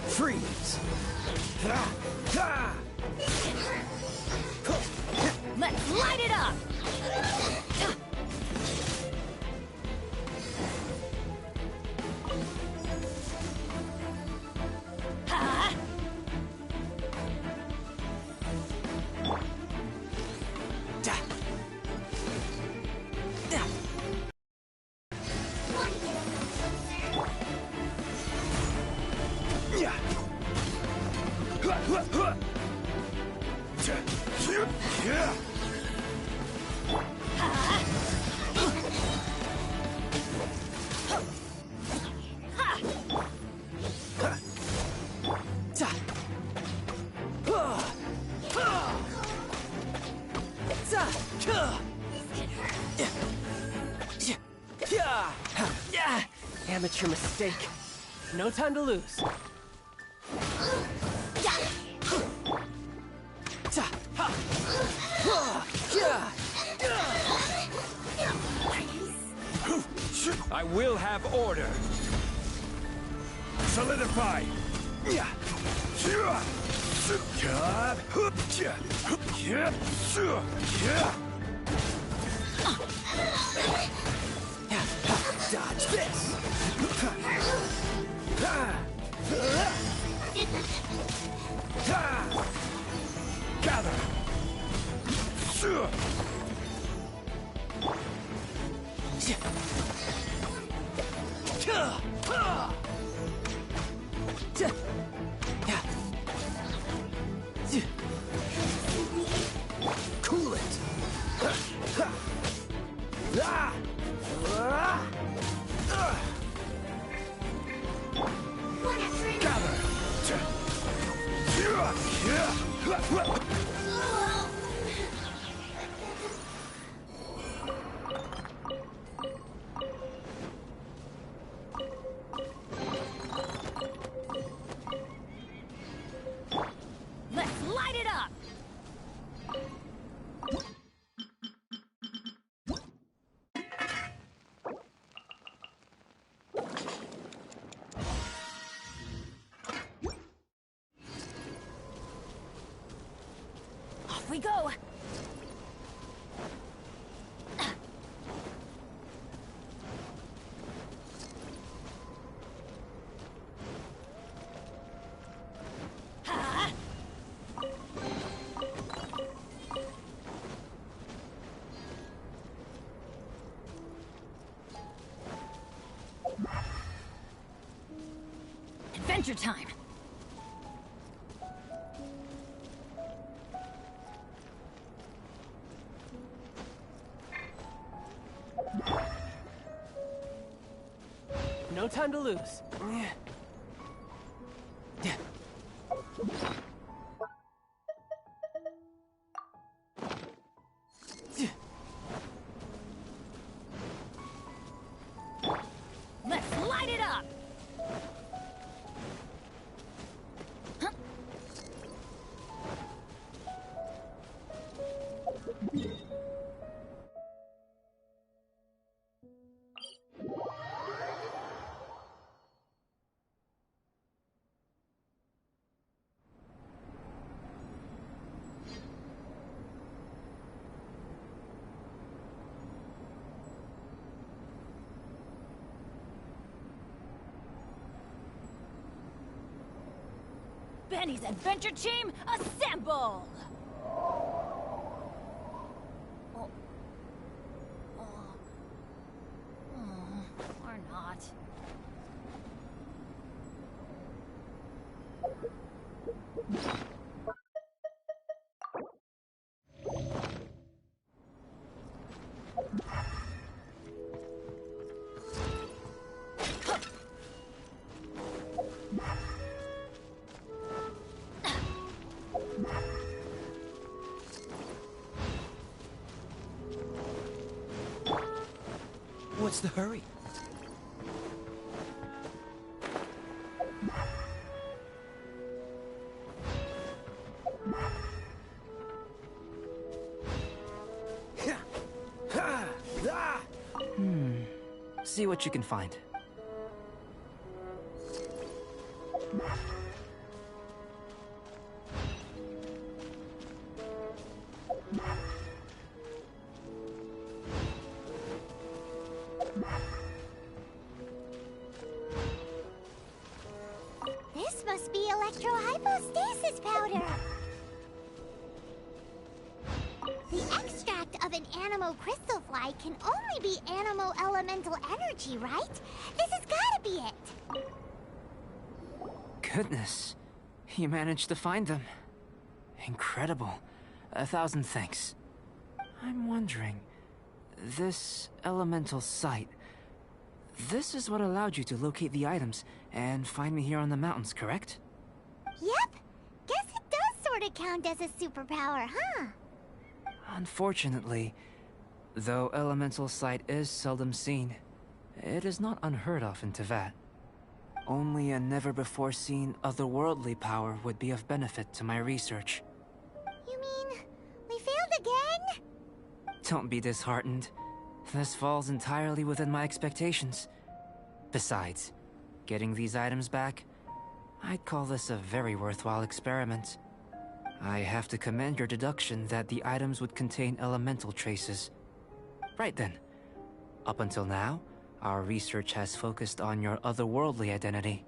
Freeze! Let's light it up! Amateur mistake. No time to lose. I will have order. Solidify. Dodge this. Gather. Cool it. Let's light it up! Off we go! Adventure time! No time to lose. Let's light it up! Benny's adventure team, assemble! Oh. Or not. What's the hurry? See what you can find. This must be electrohypostasis powder. The extract of an animo crystal fly can only be animo elemental energy, right? This has gotta be it. Goodness, you managed to find them. Incredible. 1,000 thanks. I'm wondering, this elemental site, this is what allowed you to locate the items and find me here on the mountains, correct? Yep. Guess it does sort of count as a superpower, huh? Unfortunately, though elemental sight is seldom seen, it is not unheard of in Teyvat. Only a never-before-seen otherworldly power would be of benefit to my research. You mean, we failed again? Don't be disheartened. This falls entirely within my expectations. Besides, getting these items back, I'd call this a very worthwhile experiment. I have to commend your deduction that the items would contain elemental traces. Right then. Up until now, our research has focused on your otherworldly identity.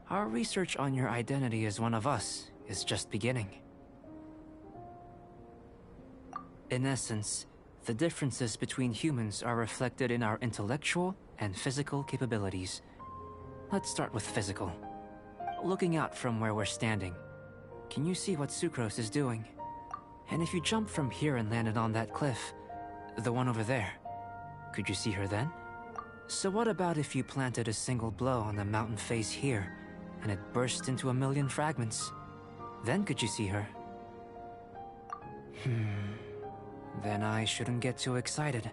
Our research on your identity as one of us is just beginning. In essence, the differences between humans are reflected in our intellectual and physical capabilities. Let's start with physical. Looking out from where we're standing, can you see what Sucrose is doing? And if you jump from here and landed on that cliff, the one over there, could you see her then? So what about if you planted a single blow on the mountain face here, and it burst into 1,000,000 fragments? Then could you see her? Then I shouldn't get too excited.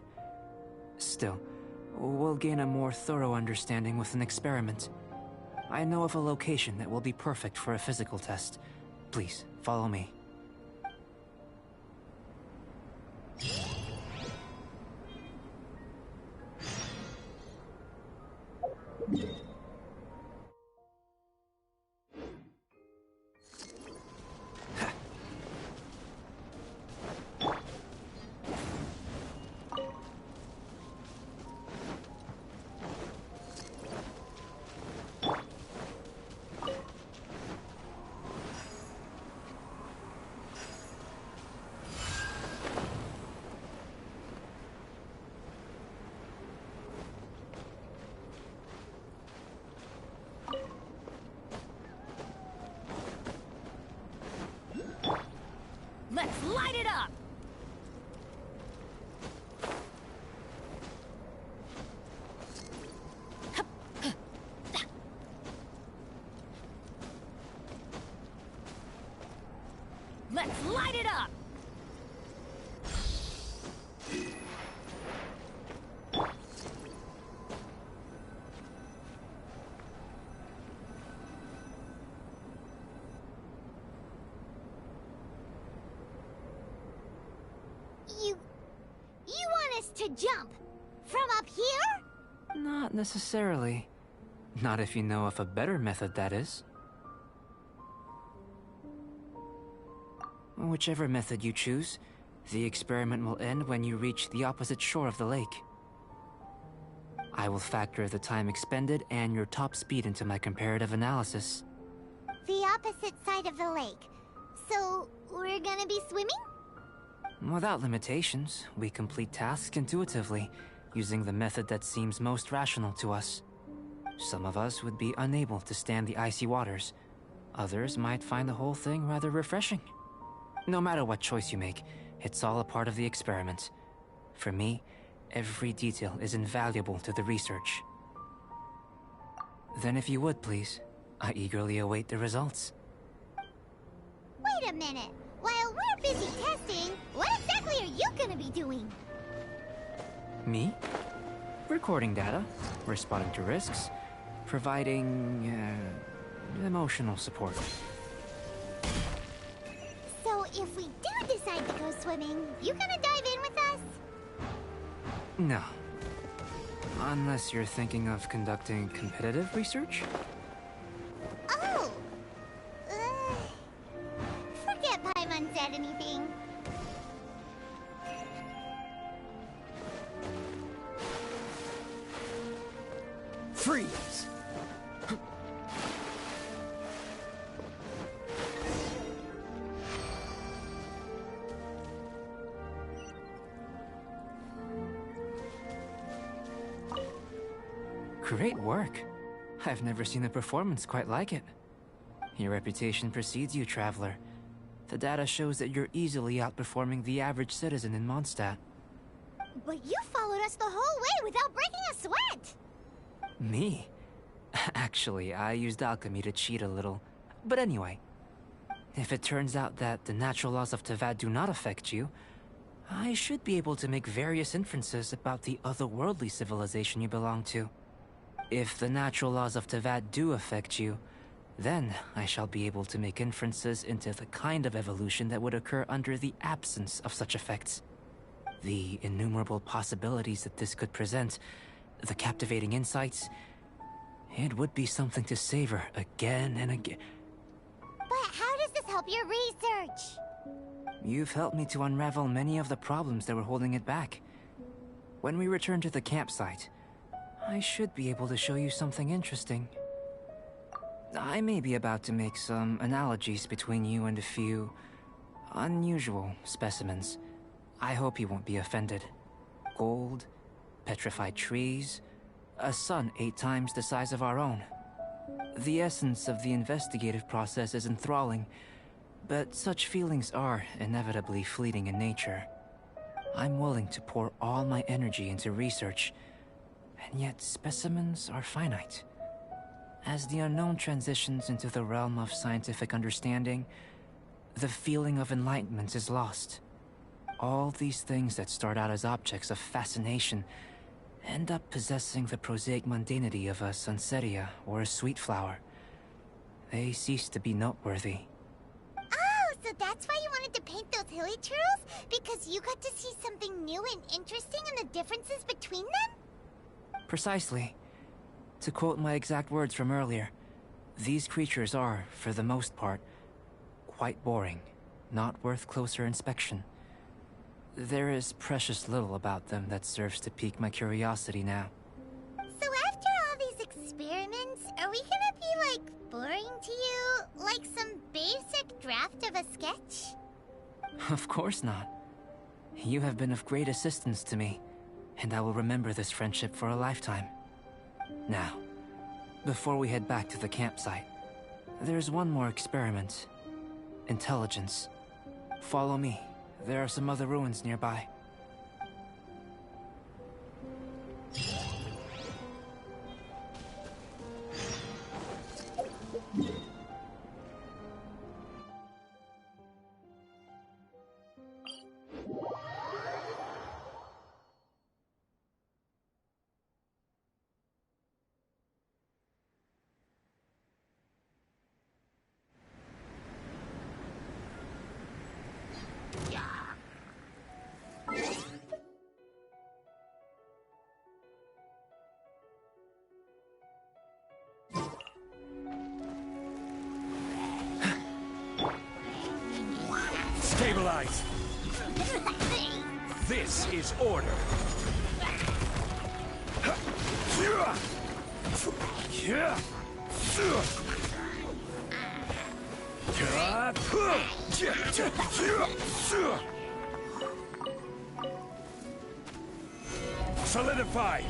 Still, we'll gain a more thorough understanding with an experiment. I know of a location that will be perfect for a physical test. Please, follow me. Let's light it up! You want us to jump? From up here? Not necessarily. Not if you know of a better method, that is. Whichever method you choose, the experiment will end when you reach the opposite shore of the lake. I will factor the time expended and your top speed into my comparative analysis. The opposite side of the lake. So, we're gonna be swimming? Without limitations, we complete tasks intuitively, using the method that seems most rational to us. Some of us would be unable to stand the icy waters. Others might find the whole thing rather refreshing. No matter what choice you make, it's all a part of the experiment. For me, every detail is invaluable to the research. Then if you would, please, I eagerly await the results. Wait a minute. While we're busy testing, what exactly are you gonna be doing? Me? Recording data, responding to risks, providing, emotional support. So if we do decide to go swimming, you gonna dive in with us? No. Unless you're thinking of conducting competitive research? Oh! Forget Paimon said anything. Freeze! Great work. I've never seen a performance quite like it. Your reputation precedes you, Traveler. The data shows that you're easily outperforming the average citizen in Mondstadt. But you followed us the whole way without breaking a sweat! Me? Actually, I used alchemy to cheat a little. But anyway, if it turns out that the natural laws of Tevat do not affect you, I should be able to make various inferences about the otherworldly civilization you belong to. If the natural laws of Tevat do affect you, then I shall be able to make inferences into the kind of evolution that would occur under the absence of such effects. The innumerable possibilities that this could present, the captivating insights, it would be something to savor again and again. But how does this help your research? You've helped me to unravel many of the problems that were holding it back. When we return to the campsite, I should be able to show you something interesting. I may be about to make some analogies between you and a few unusual specimens. I hope you won't be offended. Gold, petrified trees, a sun 8 times the size of our own. The essence of the investigative process is enthralling, but such feelings are inevitably fleeting in nature. I'm willing to pour all my energy into research, and yet specimens are finite. As the unknown transitions into the realm of scientific understanding, the feeling of enlightenment is lost. All these things that start out as objects of fascination end up possessing the prosaic mundanity of a sunsetia or a sweet flower. They cease to be noteworthy. Oh, so that's why you wanted to paint those hilly turtles? Because you got to see something new and interesting in the differences between them? Precisely. To quote my exact words from earlier, these creatures are, for the most part, quite boring, not worth closer inspection. There is precious little about them that serves to pique my curiosity now. So after all these experiments, are we gonna be, like, boring to you? Like some basic draft of a sketch? Of course not. You have been of great assistance to me, and I will remember this friendship for a lifetime. Now, before we head back to the campsite, there's one more experiment. Intelligence. Follow me. There are some other ruins nearby. lies! This is order! Solidify!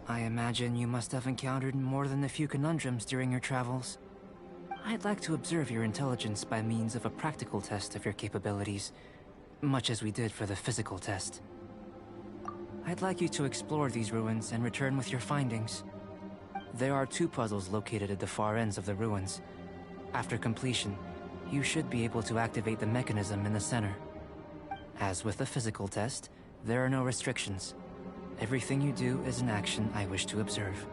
I imagine you must have encountered more than a few conundrums during your travels. I'd like to observe your intelligence by means of a practical test of your capabilities, much as we did for the physical test. I'd like you to explore these ruins and return with your findings. There are 2 puzzles located at the far ends of the ruins. After completion, you should be able to activate the mechanism in the center. As with the physical test, there are no restrictions. Everything you do is an action I wish to observe.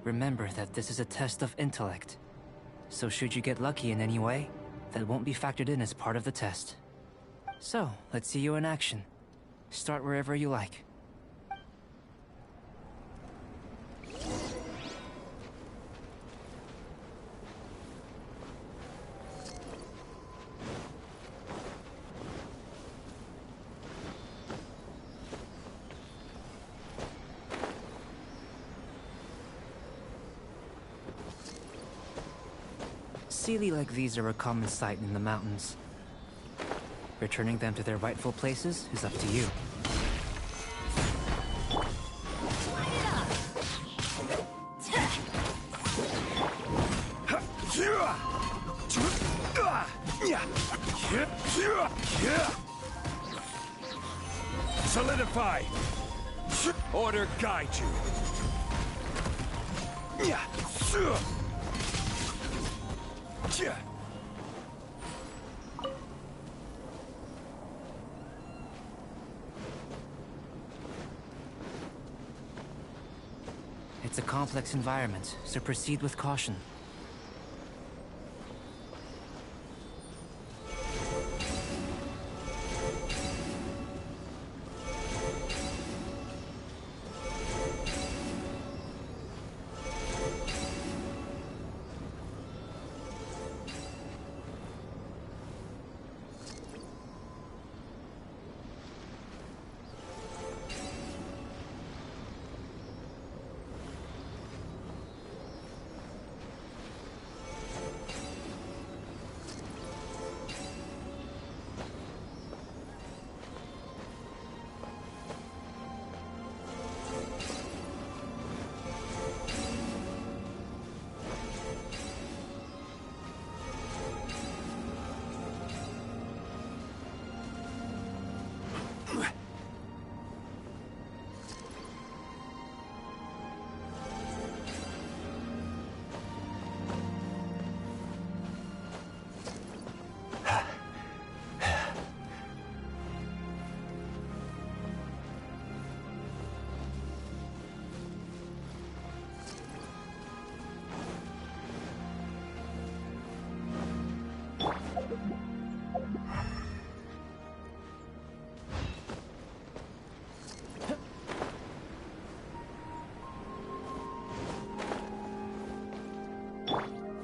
Remember that this is a test of intellect, so should you get lucky in any way, that won't be factored in as part of the test. So, let's see you in action. Start wherever you like. Sealy like these are a common sight in the mountains. Returning them to their rightful places is up to you. Solidify! Order guide you! It's a complex environment, so proceed with caution.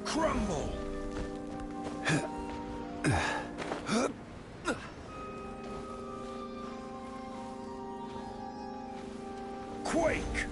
Crumble! Quake!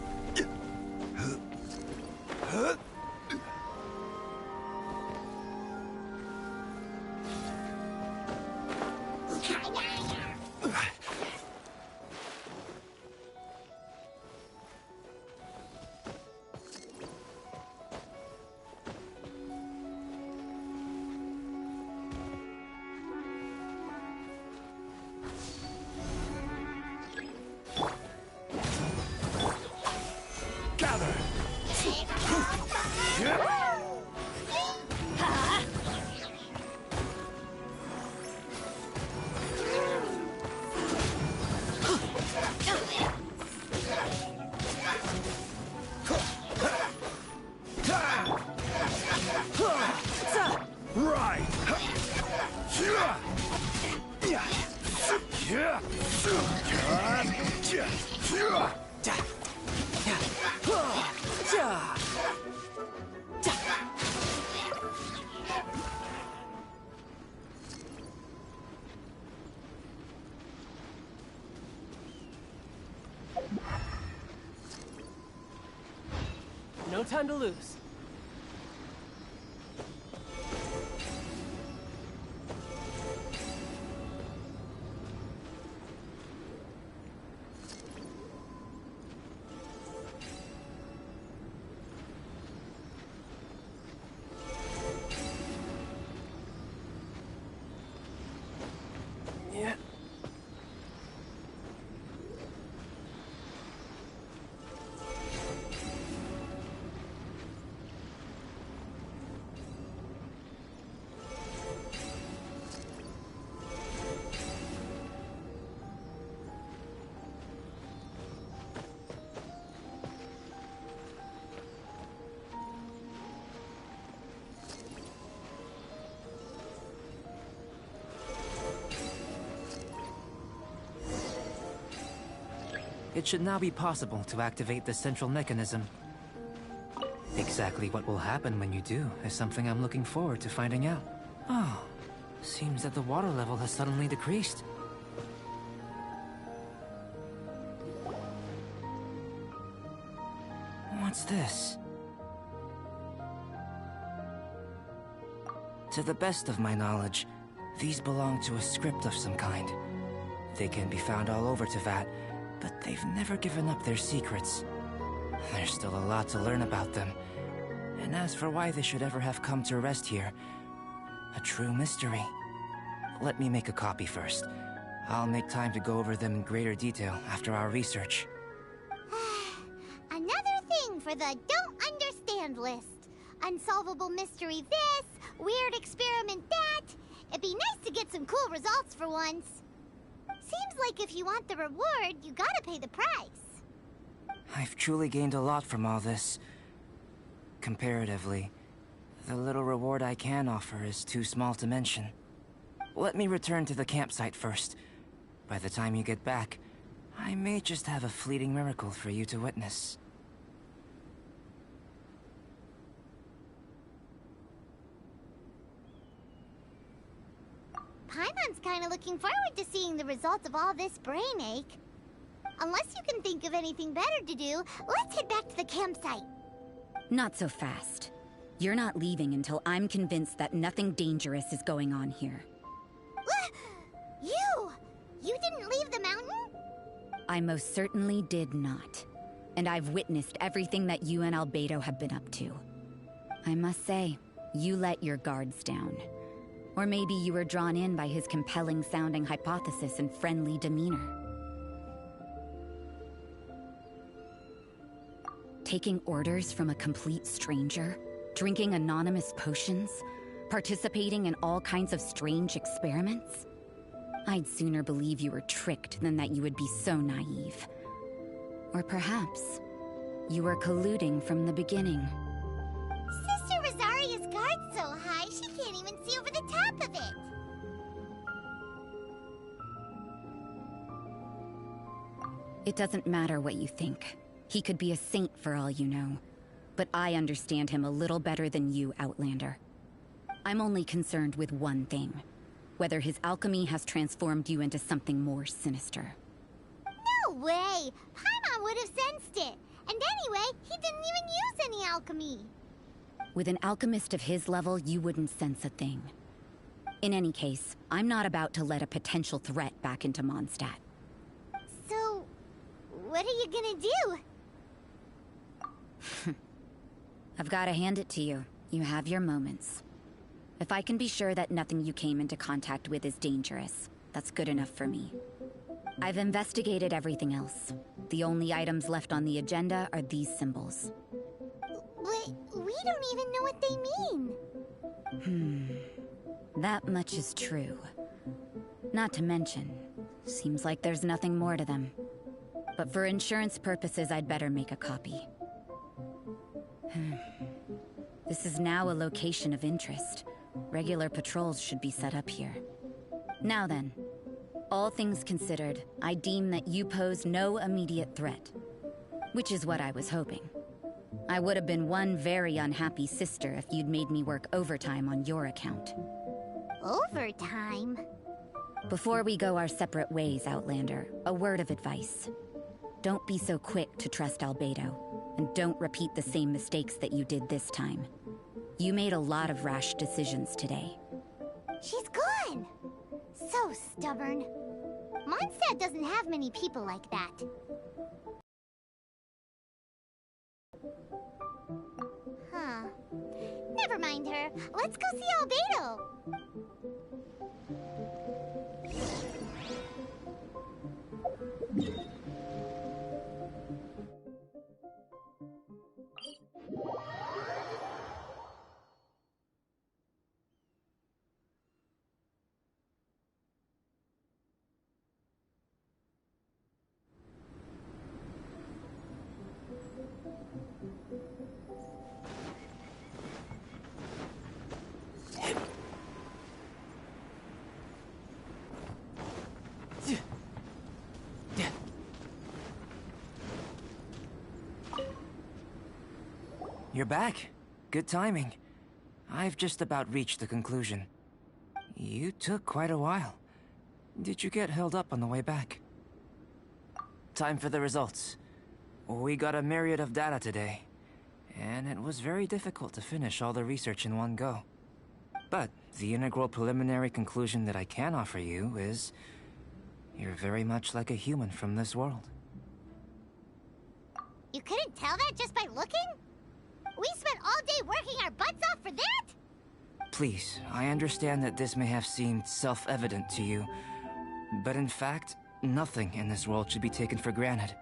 No time to lose. Yeah. It should now be possible to activate the central mechanism. Exactly what will happen when you do is something I'm looking forward to finding out. Oh, seems that the water level has suddenly decreased. What's this? To the best of my knowledge, these belong to a script of some kind. They can be found all over Teyvat, but they've never given up their secrets. There's still a lot to learn about them. And as for why they should ever have come to rest here, a true mystery. Let me make a copy first. I'll make time to go over them in greater detail after our research. Another thing for the don't understand list. Unsolvable mystery this, weird experiment that. It'd be nice to get some cool results for once. Seems like if you want the reward, you gotta pay the price. I've truly gained a lot from all this. Comparatively, the little reward I can offer is too small to mention. Let me return to the campsite first. By the time you get back, I may just have a fleeting miracle for you to witness. Paimon's kinda looking forward to seeing the results of all this brain ache. Unless you can think of anything better to do, let's head back to the campsite. Not so fast. You're not leaving until I'm convinced that nothing dangerous is going on here. You! You didn't leave the mountain? I most certainly did not. And I've witnessed everything that you and Albedo have been up to. I must say, you let your guards down. Or maybe you were drawn in by his compelling-sounding hypothesis and friendly demeanor. Taking orders from a complete stranger, drinking anonymous potions, participating in all kinds of strange experiments? I'd sooner believe you were tricked than that you would be so naive. Or perhaps, you were colluding from the beginning. Sister Rosaria's guard's so high, she can't even see over the top of it. It doesn't matter what you think. He could be a saint for all you know. But I understand him a little better than you, Outlander. I'm only concerned with one thing. Whether his alchemy has transformed you into something more sinister. No way! Paimon would have sensed it. And anyway, he didn't even use any alchemy. With an alchemist of his level, you wouldn't sense a thing. In any case, I'm not about to let a potential threat back into Mondstadt. So, what are you gonna do? I've got to hand it to you. You have your moments. If I can be sure that nothing you came into contact with is dangerous, that's good enough for me. I've investigated everything else. The only items left on the agenda are these symbols. But we don't even know what they mean. That much is true. Not to mention, seems like there's nothing more to them. But for insurance purposes, I'd better make a copy. This is now a location of interest, Regular patrols should be set up here. Now then, all things considered, I deem that you pose no immediate threat. Which is what I was hoping. I would have been one very unhappy sister if you'd made me work overtime on your account. Overtime? Before we go our separate ways, Outlander, a word of advice. Don't be so quick to trust Albedo, and don't repeat the same mistakes that you did this time. You made a lot of rash decisions today. She's gone! So stubborn. Mondstadt doesn't have many people like that. Huh. Never mind her. Let's go see Albedo! You're back. Good timing. I've just about reached the conclusion. You took quite a while. Did you get held up on the way back? Time for the results. We got a myriad of data today, and it was very difficult to finish all the research in one go. But the integral preliminary conclusion that I can offer you is you're very much like a human from this world. You couldn't tell that just by looking? We spent all day working our butts off for that? Please, I understand that this may have seemed self-evident to you, but in fact, nothing in this world should be taken for granted.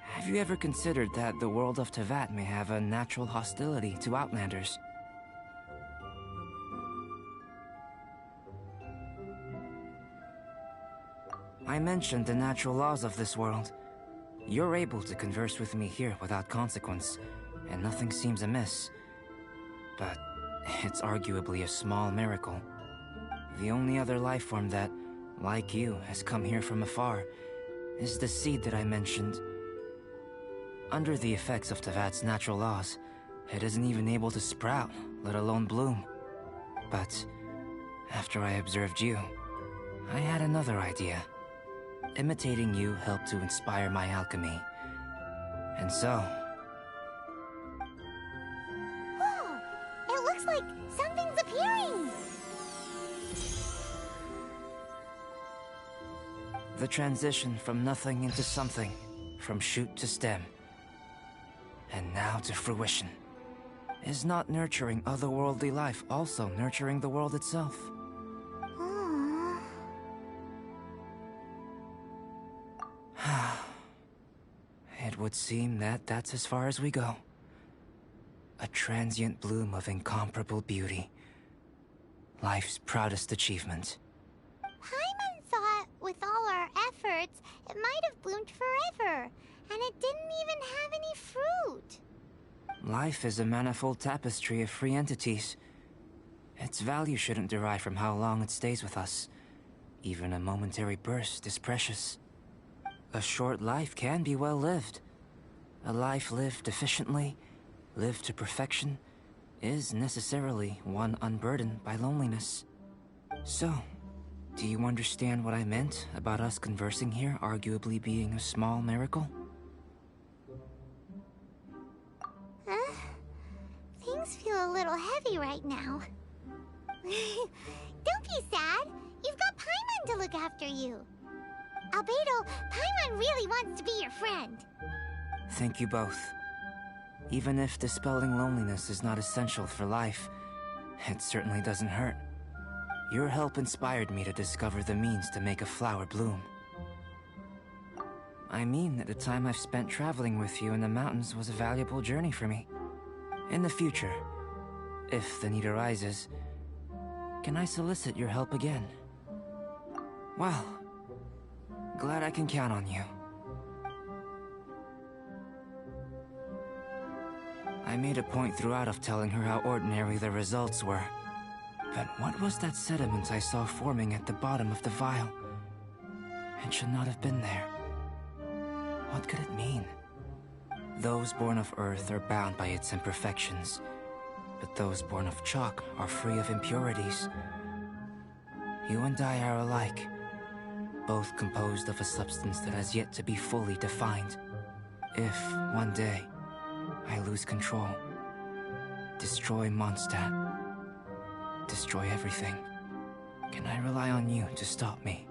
Have you ever considered that the world of Teyvat may have a natural hostility to Outlanders? I mentioned the natural laws of this world. You're able to converse with me here without consequence, and nothing seems amiss. But it's arguably a small miracle. The only other life form that, like you, has come here from afar is the seed that I mentioned. Under the effects of Teyvat's natural laws, it isn't even able to sprout, let alone bloom. But after I observed you, I had another idea. Imitating you helped to inspire my alchemy. And so... Whoa! It looks like something's appearing! The transition from nothing into something, from shoot to stem, and now to fruition. Is not nurturing otherworldly life also nurturing the world itself? It would seem that that's as far as we go. A transient bloom of incomparable beauty. Life's proudest achievement. Paimon thought, with all our efforts, it might have bloomed forever, and it didn't even have any fruit. Life is a manifold tapestry of free entities. Its value shouldn't derive from how long it stays with us. Even a momentary burst is precious. A short life can be well lived. A life lived efficiently, lived to perfection, is necessarily one unburdened by loneliness. So, do you understand what I meant about us conversing here arguably being a small miracle? Things feel a little heavy right now. Don't be sad. You've got Paimon to look after you. Albedo, Paimon really wants to be your friend. Thank you both. Even if dispelling loneliness is not essential for life, it certainly doesn't hurt. Your help inspired me to discover the means to make a flower bloom. I mean that the time I've spent traveling with you in the mountains was a valuable journey for me. In the future, if the need arises, can I solicit your help again? Well, glad I can count on you. I made a point throughout of telling her how ordinary the results were. But what was that sediment I saw forming at the bottom of the vial? It should not have been there. What could it mean? Those born of Earth are bound by its imperfections, but those born of chalk are free of impurities. You and I are alike, both composed of a substance that has yet to be fully defined. If, one day, I lose control, destroy Mondstadt, destroy everything, can I rely on you to stop me?